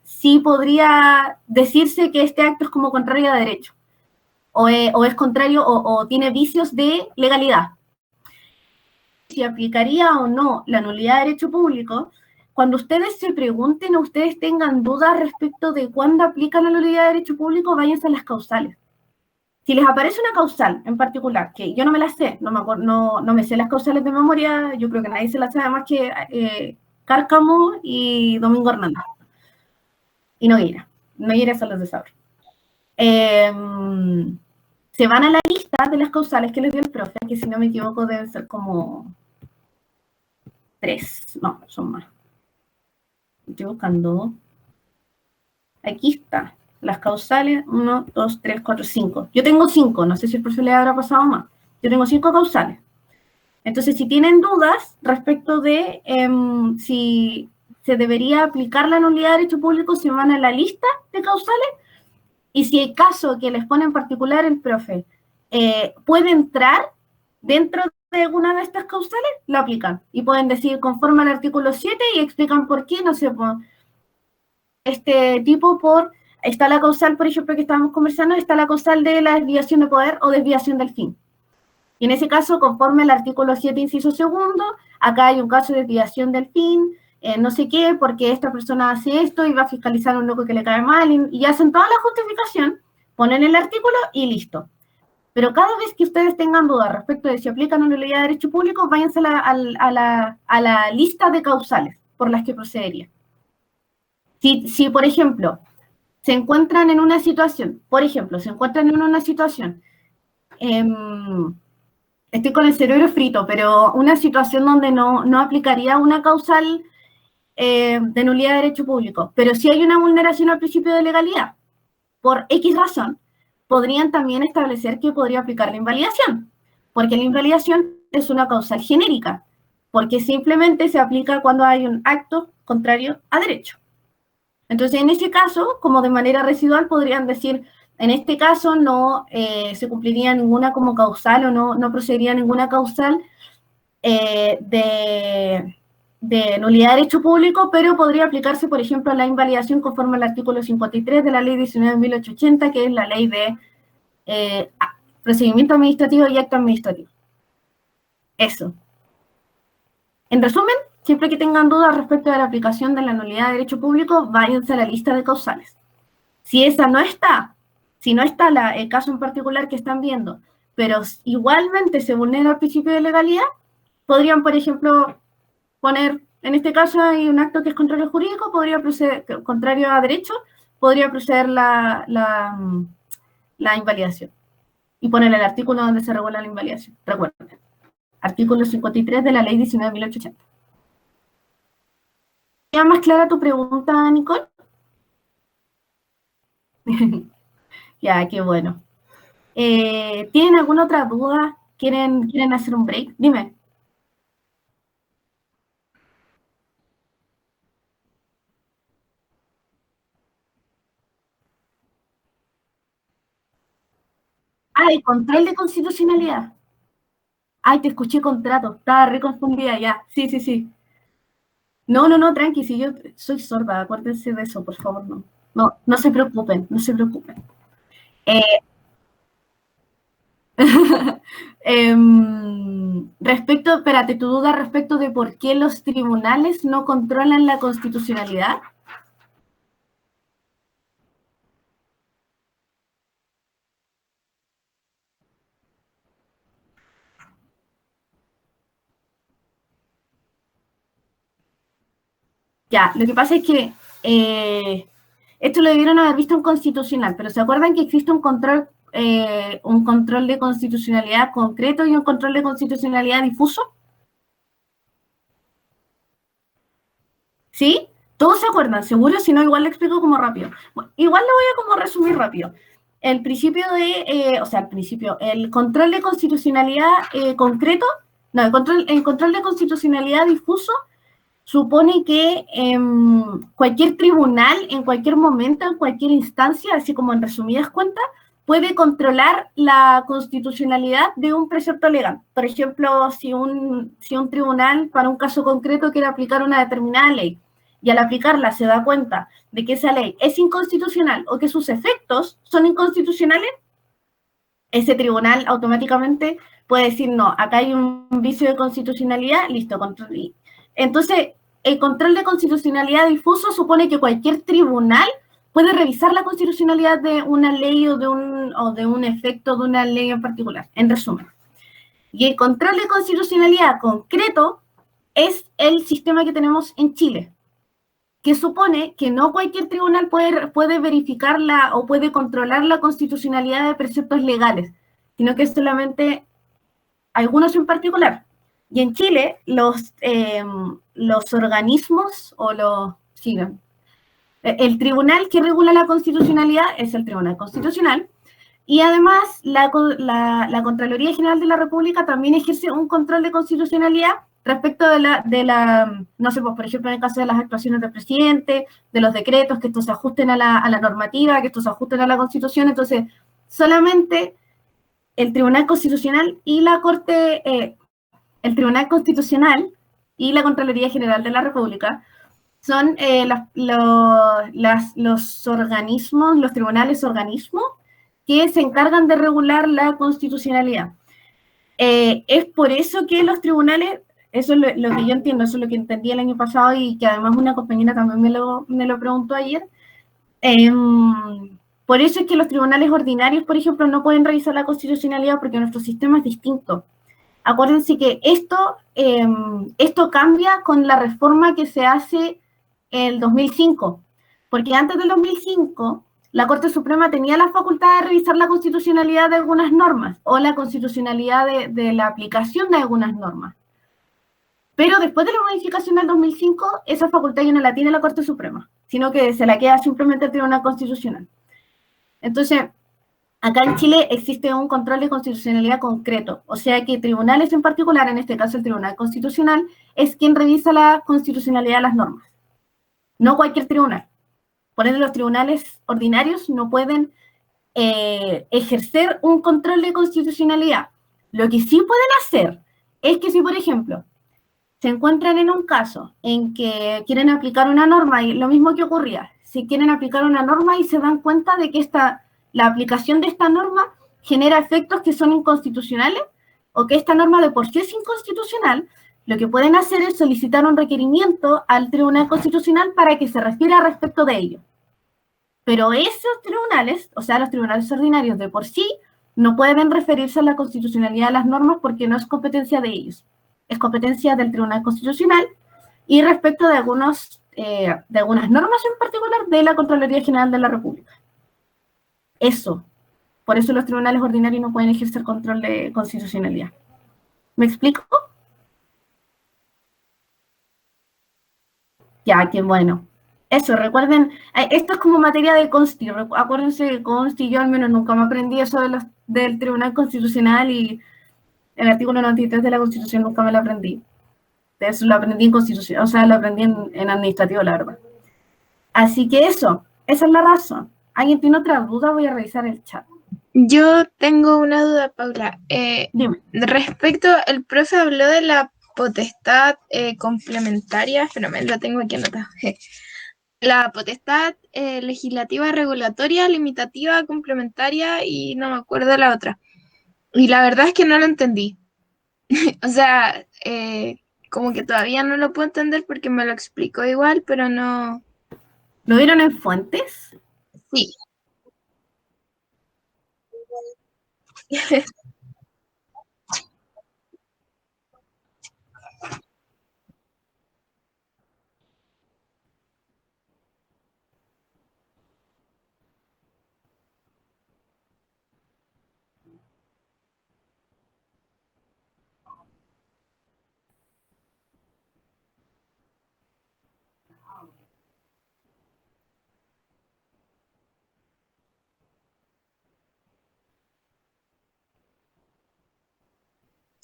sí podría decirse que este acto es como contrario a derecho, o es contrario o tiene vicios de legalidad. Si aplicaría o no la nulidad de derecho público, cuando ustedes se pregunten o ustedes tengan dudas respecto de cuándo aplica la nulidad de derecho público, váyanse a las causales. Si les aparece una causal en particular, que yo no me la sé, no me sé las causales de memoria, yo creo que nadie se las sabe más que Cárcamo y Domingo Hernández. Y Nogueira son los de saber. Se van a la lista de las causales que les dio el profe, que si no me equivoco deben ser como 3, no, son más. Estoy buscando. Aquí está. Las causales, 1, 2, 3, 4, 5. Yo tengo 5, no sé si el profe le habrá pasado más. Yo tengo 5 causales. Entonces, si tienen dudas respecto de si se debería aplicar la nulidad de derecho público, se van a la lista de causales. Y si el caso que les pone en particular el profe puede entrar dentro de alguna de estas causales, lo aplican. Y pueden decir conforme al artículo 7 y explican por qué, no sé, por este tipo, está la causal, por ejemplo, que estábamos conversando, está la causal de la desviación de poder o desviación del fin. Y en ese caso, conforme al artículo 7, inciso segundo, acá hay un caso de desviación del fin, no sé qué, porque esta persona hace esto y va a fiscalizar a un loco que le cae mal, y hacen toda la justificación, ponen el artículo y listo. Pero cada vez que ustedes tengan dudas respecto de si aplican una nulidad de derecho público, váyanse a la lista de causales por las que procedería. Si, por ejemplo, se encuentran en una situación, estoy con el cerebro frito, pero una situación donde no aplicaría una causal de nulidad de derecho público, pero si hay una vulneración al principio de legalidad, por X razón, podrían también establecer que podría aplicar la invalidación, porque la invalidación es una causal genérica, porque simplemente se aplica cuando hay un acto contrario a derecho. Entonces, en ese caso, como de manera residual, podrían decir, en este caso no se cumpliría ninguna como causal o no procedería ninguna causal de nulidad de derecho público, pero podría aplicarse, por ejemplo, la invalidación conforme al artículo 53 de la ley 19.880, que es la ley de procedimiento administrativo y acto administrativo. Eso. En resumen, siempre que tengan dudas respecto a la aplicación de la nulidad de derecho público, váyanse a la lista de causales. Si esa no está, si no está el caso en particular que están viendo, pero igualmente se vulnera el principio de legalidad, podrían, por ejemplo, poner, en este caso hay un acto que es contrario jurídico, podría proceder, contrario a derecho, podría proceder la invalidación. Y poner el artículo donde se regula la invalidación. Recuerden, artículo 53 de la ley 19.880. ¿Queda más clara tu pregunta, Nicole? Ya, qué bueno. ¿Tienen alguna otra duda? ¿Quieren hacer un break? Dime. El control de constitucionalidad. Te escuché contrato. Estaba reconfundida ya. Sí. No, tranqui, si yo soy sorda, acuérdense de eso, por favor, no. No se preocupen, no se preocupen. Espérate, tu duda respecto de por qué los tribunales no controlan la constitucionalidad. Ya, lo que pasa es que esto lo debieron haber visto en constitucional, pero ¿se acuerdan que existe un control de constitucionalidad concreto y un control de constitucionalidad difuso? ¿Sí? ¿Todos se acuerdan? ¿Seguro? Si no, igual le explico como rápido. Bueno, igual lo voy a como resumir rápido. El principio el control de constitucionalidad concreto, no, el control de constitucionalidad difuso supone que cualquier tribunal, en cualquier momento, en cualquier instancia, así como en resumidas cuentas, puede controlar la constitucionalidad de un precepto legal. Por ejemplo, si un tribunal, para un caso concreto, quiere aplicar una determinada ley, y al aplicarla se da cuenta de que esa ley es inconstitucional o que sus efectos son inconstitucionales, ese tribunal automáticamente puede decir, no, acá hay un vicio de constitucionalidad, listo, control. Entonces, el control de constitucionalidad difuso supone que cualquier tribunal puede revisar la constitucionalidad de una ley o de un efecto de una ley en particular, en resumen. Y el control de constitucionalidad concreto es el sistema que tenemos en Chile, que supone que no cualquier tribunal puede verificarla o puede controlar la constitucionalidad de preceptos legales, sino que es solamente algunos en particular. Y en Chile, los organismos el tribunal que regula la constitucionalidad es el Tribunal Constitucional, y además la Contraloría General de la República también ejerce un control de constitucionalidad respecto no sé, pues, por ejemplo, en el caso de las actuaciones del presidente, de los decretos, que estos se ajusten a la normativa, que estos se ajusten a la Constitución. Entonces, solamente el Tribunal Constitucional y el Tribunal Constitucional y la Contraloría General de la República son los organismos, los tribunales organismos que se encargan de regular la constitucionalidad. Es por eso que los tribunales, eso es lo que yo entiendo, eso es lo que entendí el año pasado y que además una compañera también me lo preguntó ayer. Por eso es que los tribunales ordinarios, por ejemplo, no pueden revisar la constitucionalidad porque nuestro sistema es distinto. Acuérdense que esto cambia con la reforma que se hace en el 2005, porque antes del 2005 la Corte Suprema tenía la facultad de revisar la constitucionalidad de algunas normas o la constitucionalidad de la aplicación de algunas normas. Pero después de la modificación del 2005, esa facultad ya no la tiene la Corte Suprema, sino que se la queda simplemente el Tribunal Constitucional. Entonces, acá en Chile existe un control de constitucionalidad concreto, o sea que tribunales en particular, en este caso el Tribunal Constitucional, es quien revisa la constitucionalidad de las normas, no cualquier tribunal. Por ende, los tribunales ordinarios no pueden ejercer un control de constitucionalidad. Lo que sí pueden hacer es que si, por ejemplo, se encuentran en un caso en que quieren aplicar una norma, y lo mismo que ocurría, si quieren aplicar una norma y se dan cuenta de que la aplicación de esta norma genera efectos que son inconstitucionales, o que esta norma de por sí es inconstitucional, lo que pueden hacer es solicitar un requerimiento al Tribunal Constitucional para que se refiera respecto de ello. Pero esos tribunales, o sea, los tribunales ordinarios de por sí, no pueden referirse a la constitucionalidad de las normas porque no es competencia de ellos. Es competencia del Tribunal Constitucional y respecto de algunas normas en particular de la Contraloría General de la República. Eso. Por eso los tribunales ordinarios no pueden ejercer control de constitucionalidad. ¿Me explico? Ya, qué bueno. Eso, recuerden, esto es como materia de consti. Acuérdense que consti, yo al menos nunca me aprendí eso del Tribunal Constitucional y el artículo 93 de la Constitución nunca me lo aprendí. Eso lo aprendí en Constitución, o sea, lo aprendí en administrativo, la verdad. Así que eso, esa es la razón. ¿Alguien tiene otra duda? Voy a revisar el chat. Yo tengo una duda, Paula. Dime. Respecto, el profe habló de la potestad complementaria, pero me lo tengo aquí anotado. La potestad legislativa, regulatoria, limitativa, complementaria y no me acuerdo la otra. Y la verdad es que no lo entendí. O sea, como que todavía no lo puedo entender porque me lo explicó igual, pero no. ¿Lo vieron en Fuentes? Sí.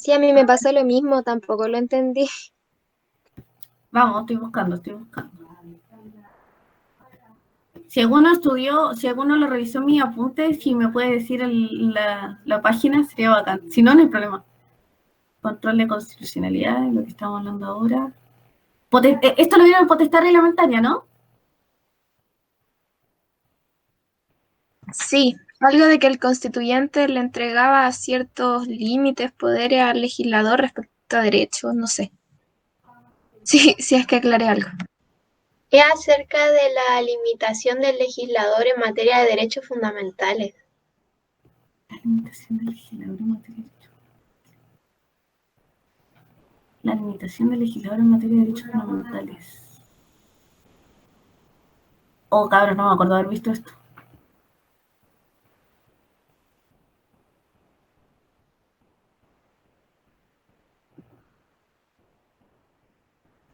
Sí, a mí me pasó lo mismo, tampoco lo entendí. Vamos, estoy buscando. Si alguno estudió, si alguno lo revisó en mis apuntes, si me puede decir la página, sería bacán. Si no, no hay problema. Control de constitucionalidad, lo que estamos hablando ahora. Esto lo vieron en potestad reglamentaria, ¿no? Sí, algo de que el constituyente le entregaba ciertos límites, poderes al legislador respecto a derechos, no sé. Sí, sí es que aclaré algo. Es acerca de la limitación del legislador en materia de derechos fundamentales. La limitación del legislador en materia de derechos. La limitación del legislador en materia de derechos fundamentales. Oh, cabrón, no me acuerdo haber visto esto.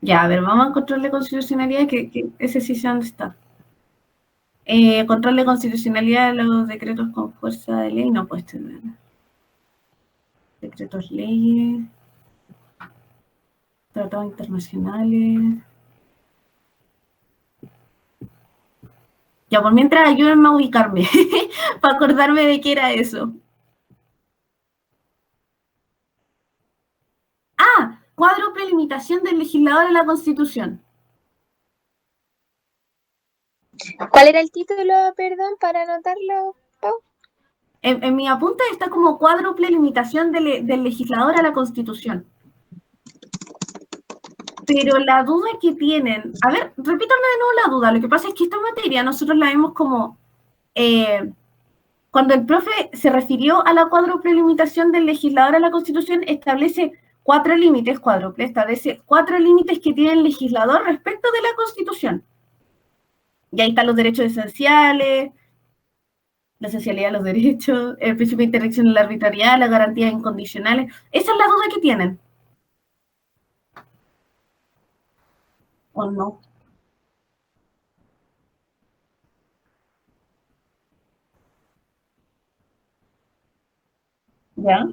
Ya, a ver, vamos a control de constitucionalidad, que ese sí sé dónde está. Control de constitucionalidad de los decretos con fuerza de ley, no puede tener. Decretos, leyes, tratados internacionales. Ya, por mientras ayúdenme a ubicarme, para acordarme de qué era eso. Ah, cuádruple limitación del legislador a la Constitución. ¿Cuál era el título, perdón, para anotarlo, Pau? En mi apunte está como cuádruple limitación del legislador a la Constitución. Pero la duda que tienen... A ver, repítanme de nuevo la duda. Lo que pasa es que esta materia nosotros la vemos como... cuando el profe se refirió a la cuádruple limitación del legislador a la Constitución, establece 4 límites, cuádruple, establece 4 límites que tiene el legislador respecto de la Constitución. Y ahí están los derechos esenciales, la socialidad de los derechos, el principio de interacción en la arbitrariedad, las garantías incondicionales. Esa es la duda que tienen. ¿O no? ¿Ya?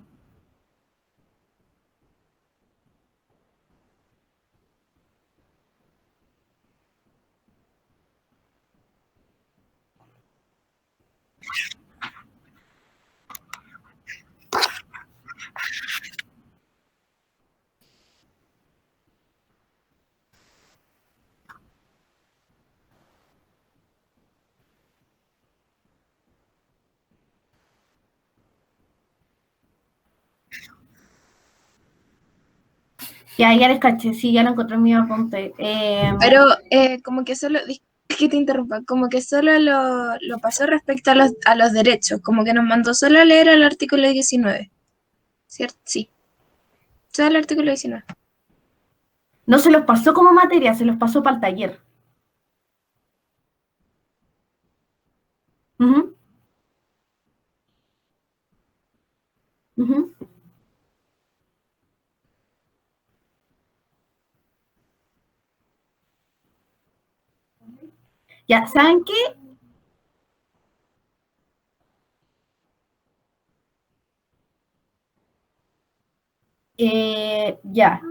Ya les caché, sí, ya lo encontré en mi apunte. Pero como que solo, que te interrumpa, como que solo lo pasó respecto a los derechos, como que nos mandó solo a leer el artículo 19, ¿cierto? Sí, solo el artículo 19. No se los pasó como materia, se los pasó para el taller. Uh-huh. Uh-huh. Ya, ¿saben qué? Ya.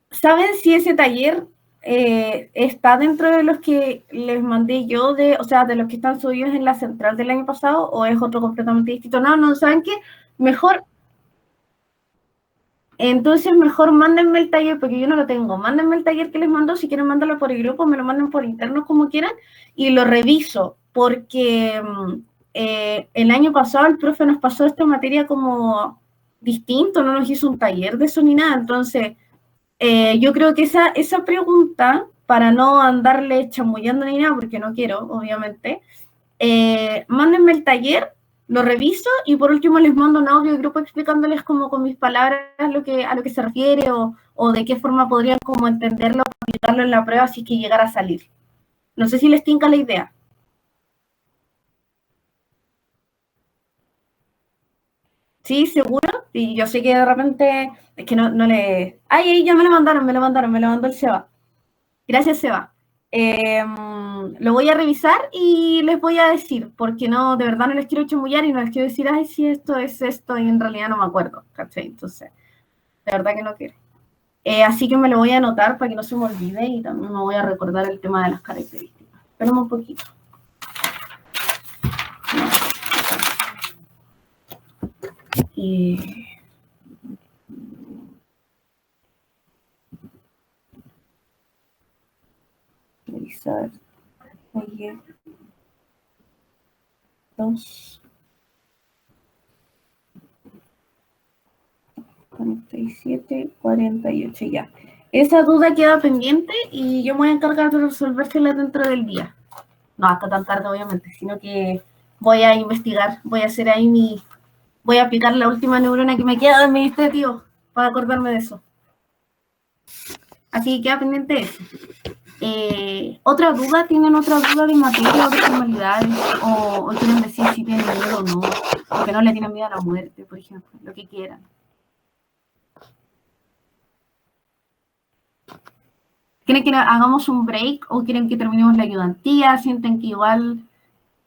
¿Saben si ese taller está dentro de los que les mandé yo, o sea, de los que están subidos en la central del año pasado, o es otro completamente distinto? No, ¿saben qué? Mejor, entonces mejor mándenme el taller, porque yo no lo tengo. Mándenme el taller que les mando, si quieren mandarlo por el grupo, me lo mandan por interno como quieran, y lo reviso, porque el año pasado el profe nos pasó esta materia como distinto, no nos hizo un taller de eso ni nada, entonces yo creo que esa pregunta, para no andarle chamullando ni nada, porque no quiero, obviamente, mándenme el taller, lo reviso y por último les mando un audio de grupo explicándoles como con mis palabras a lo que se refiere o de qué forma podrían como entenderlo, aplicarlo en la prueba si es que llegara a salir. No sé si les tinca la idea. ¿Sí? ¿Seguro? Y yo sé que de repente es que no le... Ay, ya me lo mandó el Seba. Gracias, Seba. Lo voy a revisar y les voy a decir, porque no, de verdad no les quiero chamullar y no les quiero decir, ay, si esto es esto, y en realidad no me acuerdo, ¿cachai? Entonces, de verdad que no quiero. Así que me lo voy a anotar para que no se me olvide y también me voy a recordar el tema de las características. Espérame un poquito. Y... revisar. Ayer. 2. 47, 48, ya. Esa duda queda pendiente y yo me voy a encargar de resolvérsela dentro del día. No hasta tan tarde, obviamente, sino que voy a investigar, voy a hacer ahí voy a aplicar la última neurona que me queda de administrativo para acordarme de eso. Así que queda pendiente eso. ¿Otra duda? ¿Tienen otra duda de materia o de formalidades? ¿O quieren decir si tienen miedo o no? O que no le tienen miedo a la muerte, por ejemplo, lo que quieran. ¿Quieren que hagamos un break o quieren que terminemos la ayudantía? ¿Sienten que igual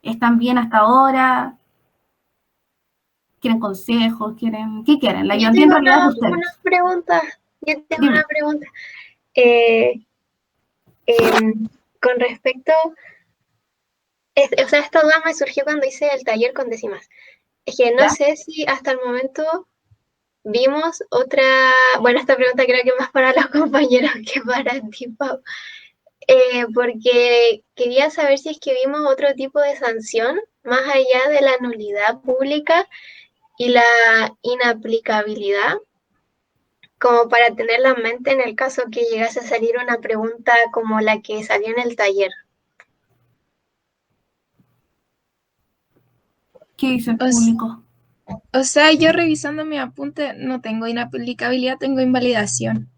están bien hasta ahora? ¿Quieren consejos? ¿Qué quieren? La ayudantía en realidad es ustedes. Una pregunta. Yo tengo Dime. una pregunta. Con respecto, o sea, esta duda me surgió cuando hice el taller con décimas. Es que no ¿Ya? sé si hasta el momento vimos otra, bueno, esta pregunta creo que más para los compañeros que para ti, Pau. Porque quería saber si es que vimos otro tipo de sanción más allá de la nulidad pública y la inaplicabilidad, como para tenerla en mente en el caso que llegase a salir una pregunta como la que salió en el taller. ¿Qué dice el público? O sea, yo revisando mi apunte no tengo inaplicabilidad, tengo invalidación.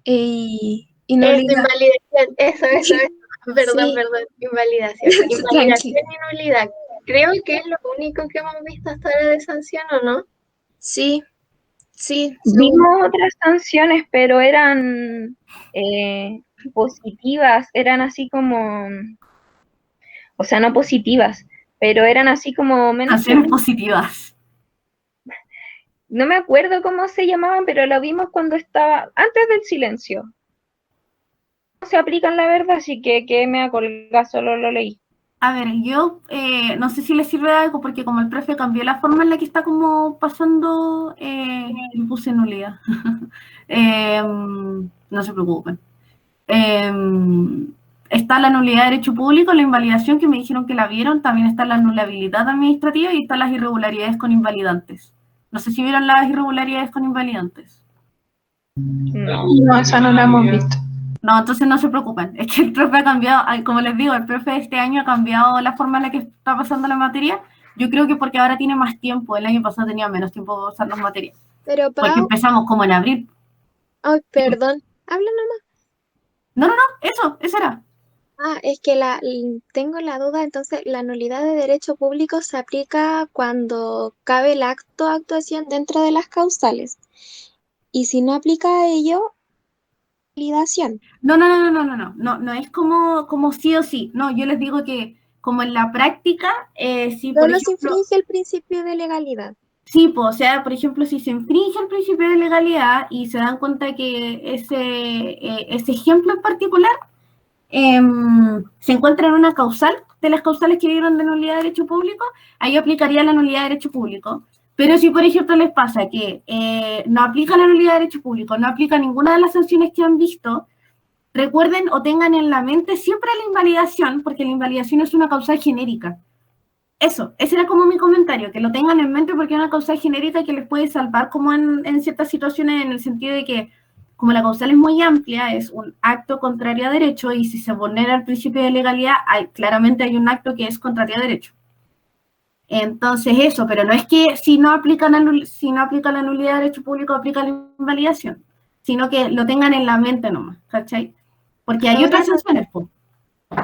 Y Invalidación, eso, perdón, Sí. invalidación. Invalidación Tranqui. y nulidad. Creo que es lo único que hemos visto hasta ahora de sanción, ¿o no? Sí, sí, Vimos otras sanciones, pero eran positivas, eran así como, o sea, no positivas, pero eran así como menos Sanciones penales. positivas. No me acuerdo cómo se llamaban, pero lo vimos cuando estaba antes del silencio. No se aplican la verdad, así que me acolga, solo lo leí. A ver, yo no sé si le sirve de algo, porque como el profe cambió la forma en la que está como pasando, le puse nulidad. No se preocupen. Está la nulidad de derecho público, la invalidación, que me dijeron que la vieron, también está la anulabilidad administrativa y están las irregularidades con invalidantes. No sé si vieron las irregularidades con invalidantes. No. No, esa no la hemos visto. No, entonces no se preocupen. Es que el profe ha cambiado, como les digo, el profe de este año ha cambiado la forma en la que está pasando la materia. Yo creo que porque ahora tiene más tiempo. El año pasado tenía menos tiempo de usar las materias. Pero Porque Pau, empezamos como en abril. ay, perdón, habla nomás. No, eso era. Ah, es que tengo la duda, entonces la nulidad de derecho público se aplica cuando cabe el acto o actuación dentro de las causales. Y si no aplica a ello, validación. No es como sí o sí. No, yo les digo que como en la práctica, si por Solo se ejemplo, infringe el principio de legalidad. sí, pues, o sea, por ejemplo, si se infringe el principio de legalidad y se dan cuenta que ese ejemplo en particular se encuentra en una causal de las causales que dieron de nulidad de derecho público, ahí aplicaría la nulidad de derecho público. Pero si, por ejemplo, les pasa que no aplica la nulidad de derecho público, no aplica ninguna de las sanciones que han visto, recuerden o tengan en la mente siempre la invalidación, porque la invalidación es una causal genérica. Eso, ese era como mi comentario, que lo tengan en mente porque es una causal genérica que les puede salvar como en ciertas situaciones, en el sentido de que como la causal es muy amplia, es un acto contrario a derecho, y si se vulnera el principio de legalidad, claramente hay un acto que es contrario a derecho. Entonces eso, pero no es que si no aplica la nulidad de derecho público, aplica la invalidación, sino que lo tengan en la mente nomás, ¿cachai? Porque hay otras sanciones, pues.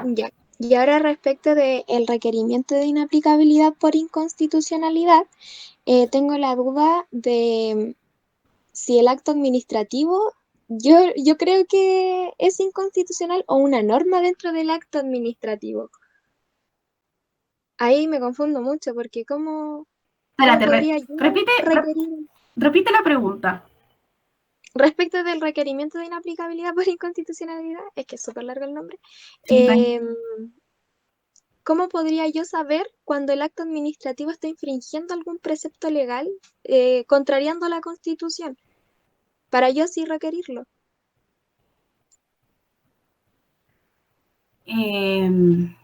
Ya. Y ahora respecto del requerimiento de inaplicabilidad por inconstitucionalidad, tengo la duda de si el acto administrativo, yo creo que es inconstitucional o una norma dentro del acto administrativo. Ahí me confundo mucho porque ¿cómo Espérate, podría yo requerir? repite la pregunta. Respecto del requerimiento de inaplicabilidad por inconstitucionalidad, es que es súper largo el nombre, Sí, ¿cómo podría yo saber cuando el acto administrativo está infringiendo algún precepto legal, contrariando la Constitución, para yo sí requerirlo? Estoy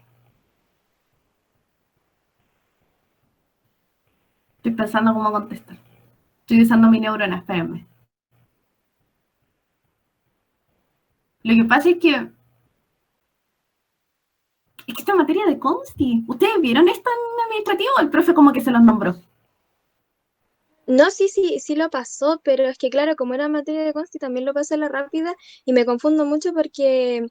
pensando cómo contestar. Estoy usando mi neurona, espérenme. Lo que pasa es que esta materia de Consti, ¿ustedes vieron esto en administrativo? El profe como que se los nombró. No, sí lo pasó, pero es que claro, como era materia de Consti, también lo pasé a la rápida y me confundo mucho porque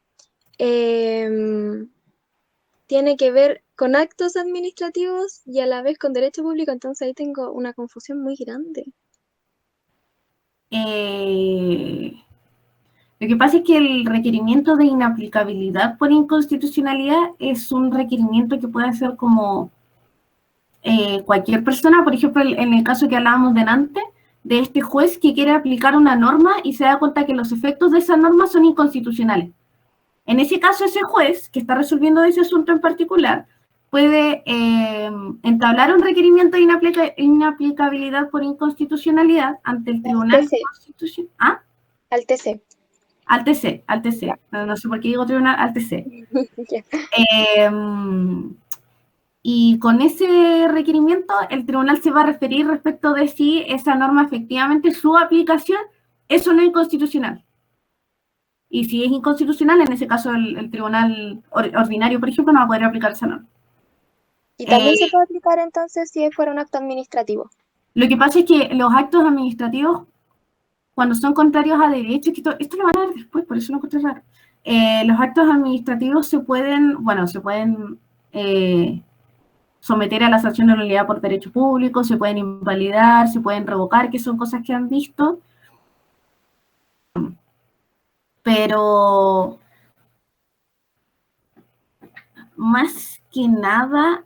tiene que ver con actos administrativos y a la vez con derecho público, entonces ahí tengo una confusión muy grande. Lo que pasa es que el requerimiento de inaplicabilidad por inconstitucionalidad es un requerimiento que puede hacer como cualquier persona. Por ejemplo, en el caso que hablábamos delante, de este juez que quiere aplicar una norma y se da cuenta que los efectos de esa norma son inconstitucionales. En ese caso, ese juez que está resolviendo ese asunto en particular puede entablar un requerimiento de inaplicabilidad por inconstitucionalidad ante el Tribunal Constitucional. ¿Ah? Al TC. Al TC. No sé por qué digo tribunal, al TC. Y con ese requerimiento, el tribunal se va a referir respecto de si esa norma efectivamente, su aplicación, es o no inconstitucional. Y si es inconstitucional, en ese caso el tribunal ordinario, por ejemplo, no va a poder aplicar esa norma. Y también se puede aplicar entonces si fuera un acto administrativo. Lo que pasa es que los actos administrativos, cuando son contrarios a derecho, esto lo van a ver después, por eso lo encontré raro. Los actos administrativos se pueden someter a la sanción de nulidad por derecho público, se pueden invalidar, se pueden revocar, que son cosas que han visto. Pero más que nada,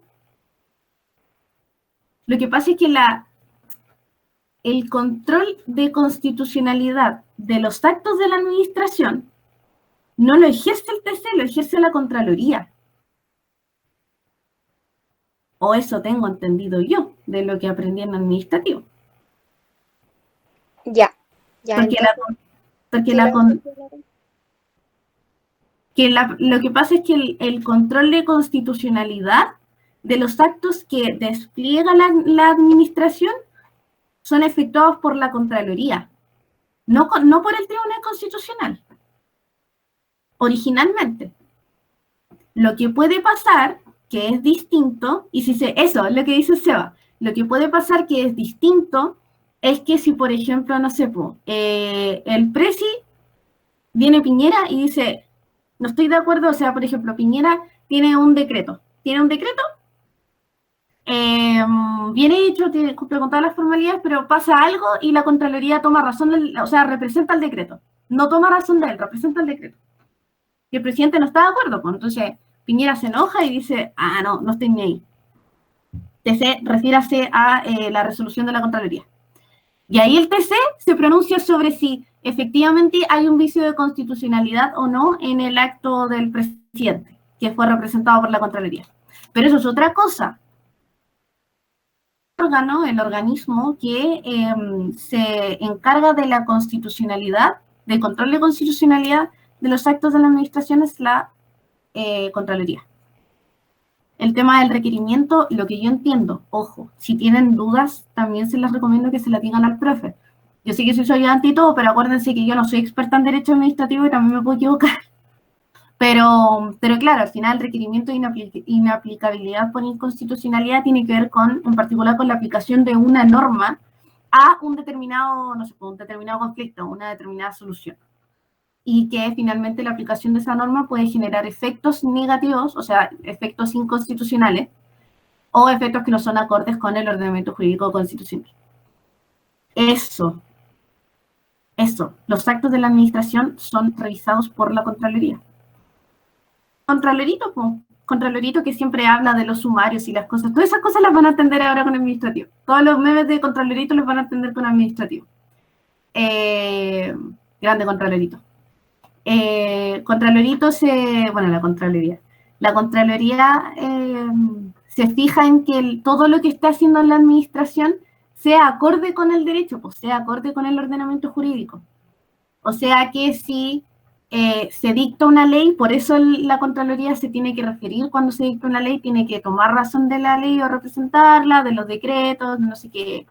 lo que pasa es que el control de constitucionalidad de los actos de la administración no lo ejerce el TC, lo ejerce la Contraloría. O eso tengo entendido yo, de lo que aprendí en administrativo. Ya. Lo que pasa es que el control de constitucionalidad de los actos que despliega la administración son efectuados por la Contraloría, no por el Tribunal Constitucional. Originalmente. Lo que puede pasar, que es distinto, y eso es lo que dice Seba, lo que puede pasar que es distinto es que si, por ejemplo, no sé, el presi viene Piñera y dice, no estoy de acuerdo, o sea, por ejemplo, Piñera tiene un decreto, viene hecho, cumple con todas las formalidades, pero pasa algo y la Contraloría toma razón, representa el decreto, no toma razón de él, representa el decreto. Y el presidente no está de acuerdo, pues entonces Piñera se enoja y dice, no estoy ni ahí. TC, refiérase a la resolución de la Contraloría. Y ahí el TC se pronuncia sobre si efectivamente hay un vicio de constitucionalidad o no en el acto del presidente, que fue representado por la Contraloría. Pero eso es otra cosa. El organismo que se encarga de la constitucionalidad, del control de constitucionalidad de los actos de la administración es la Contraloría. El tema del requerimiento, lo que yo entiendo, ojo, si tienen dudas, también se les recomiendo que se las digan al profe. Yo sé que soy ayudante y todo, pero acuérdense que yo no soy experta en derecho administrativo y también me puedo equivocar. Pero claro, al final el requerimiento de inaplicabilidad por inconstitucionalidad tiene que ver en particular con la aplicación de una norma a un determinado conflicto, una determinada solución. Y que finalmente la aplicación de esa norma puede generar efectos negativos, o sea, efectos inconstitucionales, o efectos que no son acordes con el ordenamiento jurídico constitucional. Eso. Los actos de la administración son revisados por la Contraloría. Contralorito que siempre habla de los sumarios y las cosas. Todas esas cosas las van a atender ahora con administrativo. Todos los memes de Contralorito los van a atender con administrativo. Grande Contralorito. La Contraloría se fija en que todo lo que está haciendo la administración sea acorde con el derecho, pues sea acorde con el ordenamiento jurídico. O sea que si se dicta una ley, por eso la Contraloría se tiene que referir cuando se dicta una ley, tiene que tomar razón de la ley o representarla, de los decretos, no sé qué.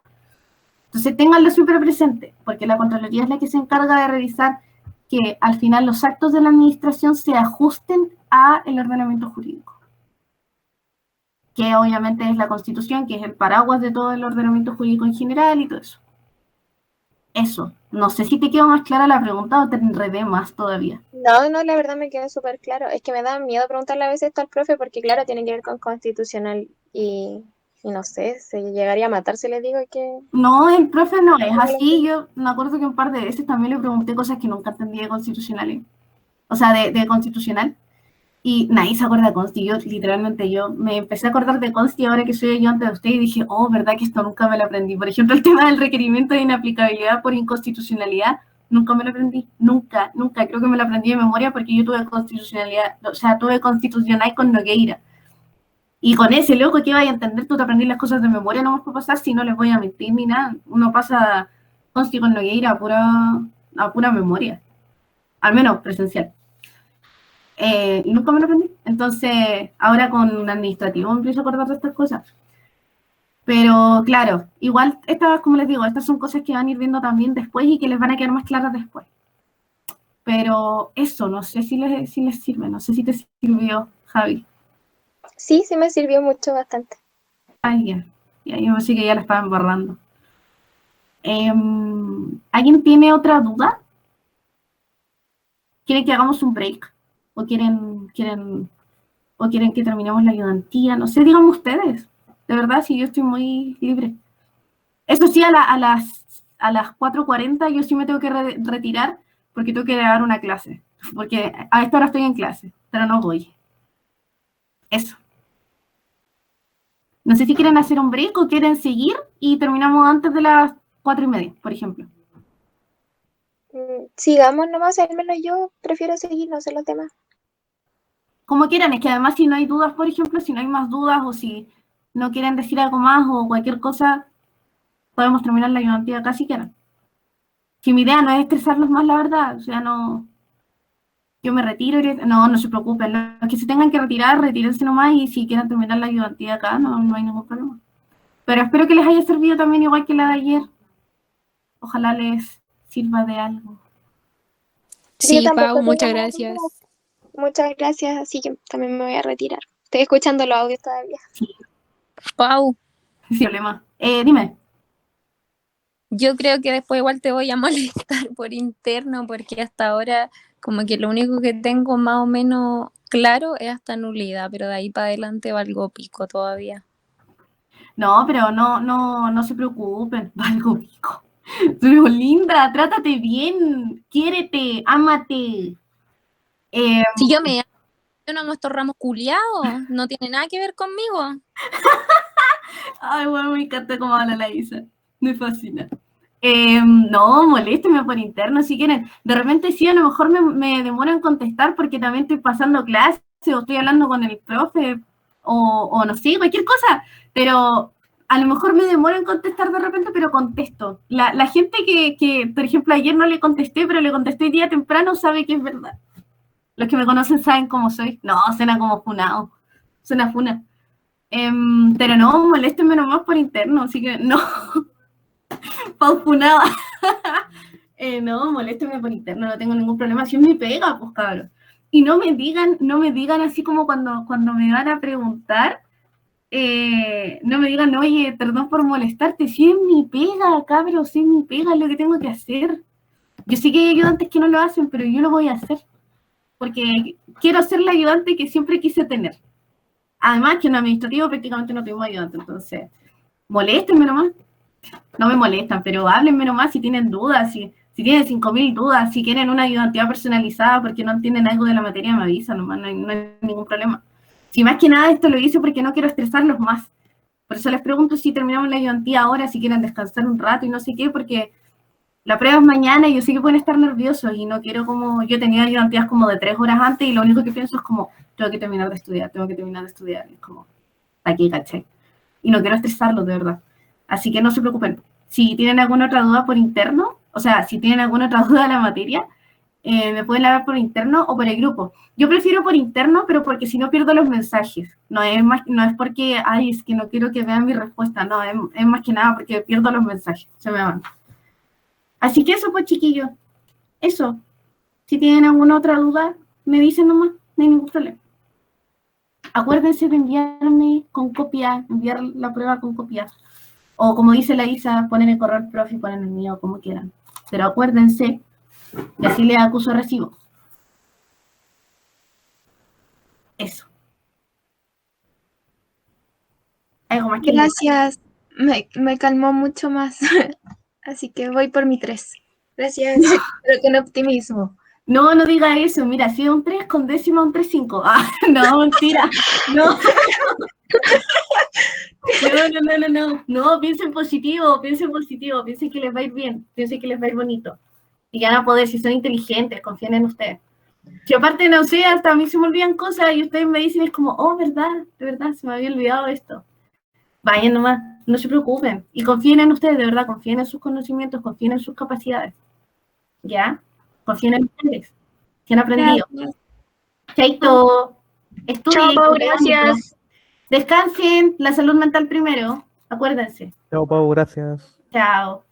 Entonces ténganlo siempre presente, porque la Contraloría es la que se encarga de revisar que al final los actos de la administración se ajusten al ordenamiento jurídico, que obviamente es la Constitución, que es el paraguas de todo el ordenamiento jurídico en general y todo eso. Eso. No sé si te quedó más clara la pregunta o te enredé más todavía. No, la verdad me quedó súper claro. Es que me da miedo preguntarle a veces esto al profe porque, claro, tiene que ver con constitucional y no sé, se llegaría a matar si le digo que... No, el profe no es así. Yo me acuerdo que un par de veces también le pregunté cosas que nunca entendí de constitucional. O sea, de constitucional. Y nadie se acuerda de Consti. Yo me empecé a acordar de Consti ahora que soy yo antes de usted y dije, verdad que esto nunca me lo aprendí. Por ejemplo, el tema del requerimiento de inaplicabilidad por inconstitucionalidad, nunca me lo aprendí. Nunca. Creo que me lo aprendí de memoria porque yo tuve constitucionalidad, o sea, tuve constitucional con Nogueira. Y con ese loco que vaya a entender, tú te aprendí las cosas de memoria, no me puedo pasar, si no les voy a mentir ni nada. Uno pasa Consti con Nogueira a pura memoria. Al menos presencial. Nunca me lo aprendí. Entonces, ahora con un administrativo empiezo a acordar de estas cosas. Pero, claro, igual, como les digo, estas son cosas que van a ir viendo también después y que les van a quedar más claras después. Pero eso, no sé si les sirve, no sé si te sirvió, Javi. Sí, me sirvió mucho, bastante. Ya. Y ahí me sé que ya la estaban borrando. ¿Alguien tiene otra duda? ¿Quieren que hagamos un break? ¿O quieren que terminemos la ayudantía? No sé, díganme ustedes. De verdad, sí, yo estoy muy libre. Eso sí, a las 4:40 yo sí me tengo que retirar porque tengo que dar una clase. Porque a esta hora estoy en clase, pero no voy. Eso. No sé si quieren hacer un break o quieren seguir y terminamos antes de las 4:30, por ejemplo. Sigamos nomás, al menos yo prefiero seguir, no sé los demás. Como quieran, es que además si no hay dudas, por ejemplo, si no hay más dudas o si no quieren decir algo más o cualquier cosa, podemos terminar la ayudantía acá si quieren. Si mi idea no es estresarlos más, la verdad, o sea, no, yo me retiro, no se preocupen, los que se tengan que retirar, retírense nomás y si quieren terminar la ayudantía acá, no hay ningún problema. Pero espero que les haya servido también igual que la de ayer. Ojalá les sirva de algo. Yo Sí, tampoco Pau, tengo muchas más gracias. dudas. Muchas gracias, así que también me voy a retirar. Estoy escuchando los audios todavía. Pau, Sin problema. Dime. yo creo que después igual te voy a molestar por interno porque hasta ahora como que lo único que tengo más o menos claro es hasta nulidad, pero de ahí para adelante valgo pico todavía. No, pero no se preocupen, valgo pico. Pero linda, trátate bien, quiérete, ámate. Si yo me amo en nuestros ramos culiados, no tiene nada que ver conmigo. Ay, bueno, me encanta cómo habla la Isa. Me fascina. No, molésteme por interno si quieren. De repente sí, a lo mejor me demoro en contestar porque también estoy pasando clase o estoy hablando con el profe o no sé, cualquier cosa. Pero a lo mejor me demoro en contestar de repente, pero contesto. La gente que, por ejemplo, ayer no le contesté, pero le contesté hoy día temprano, sabe que es verdad. Los que me conocen saben cómo soy. No, suena como funado. Suena funa. Pero no, moléstenme nomás por interno, así que no. Pau funada. No, moléstenme por interno, no tengo ningún problema. Si es mi pega, pues cabrón. Y no me digan así como cuando me van a preguntar, no me digan, oye, perdón por molestarte, si es mi pega, cabrón, si es mi pega, es lo que tengo que hacer. Yo sé que hay ayudantes que no lo hacen, pero yo lo voy a hacer. Porque quiero ser la ayudante que siempre quise tener. Además, que en administrativo prácticamente no tengo ayudante, entonces, moléstenme nomás. No me molestan, pero háblenme nomás si tienen dudas, si tienen 5.000 dudas, si quieren una ayudantía personalizada porque no entienden algo de la materia, me avisan nomás, no hay ningún problema. Si más que nada esto lo hice porque no quiero estresarlos más. Por eso les pregunto si terminamos la ayudantía ahora, si quieren descansar un rato y no sé qué, porque la prueba es mañana y yo sé que pueden estar nerviosos y no quiero como, yo tenía ayudantías como de 3 horas antes y lo único que pienso es como, tengo que terminar de estudiar, es como, aquí, caché. Y no quiero estresarlos, de verdad. Así que no se preocupen. Si tienen alguna otra duda por interno, o sea, si tienen alguna otra duda de la materia, me pueden hablar por interno o por el grupo. Yo prefiero por interno, pero porque si no pierdo los mensajes. No es porque, ay, es que no quiero que vean mi respuesta. No, es más que nada porque pierdo los mensajes. Se me van. Así que eso, pues, chiquillos. Eso. Si tienen alguna otra duda, me dicen nomás. No hay ningún problema. Acuérdense de enviarme con copia, enviar la prueba con copia. O como dice la Isa, ponen el correo al profe y ponen el mío, como quieran. Pero acuérdense, y así le acuso recibo. Eso. Algo más que Gracias, me calmó mucho más. Así que voy por mi 3. Gracias, pero con optimismo. No diga eso. Mira, si es un 3 con décima, un 3,5. Ah, no, mentira. No. No, piensen positivo, piensen que les va a ir bien, piensen que les va a ir bonito. Y van a poder, si son inteligentes, confíen en ustedes. Si aparte, no sé, hasta a mí se me olvidan cosas y ustedes me dicen, es como, oh, verdad, de verdad, se me había olvidado esto. Vayan nomás, no se preocupen. Y confíen en ustedes, de verdad, confíen en sus conocimientos, confíen en sus capacidades. ¿Ya? Confíen en ustedes, que han aprendido. Gracias. Chaito, estudien, Chao, con ánimo. gracias. Descansen, la salud mental primero, acuérdense. Chao, Pau, gracias. Chao.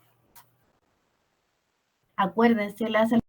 Acuérdense, la salud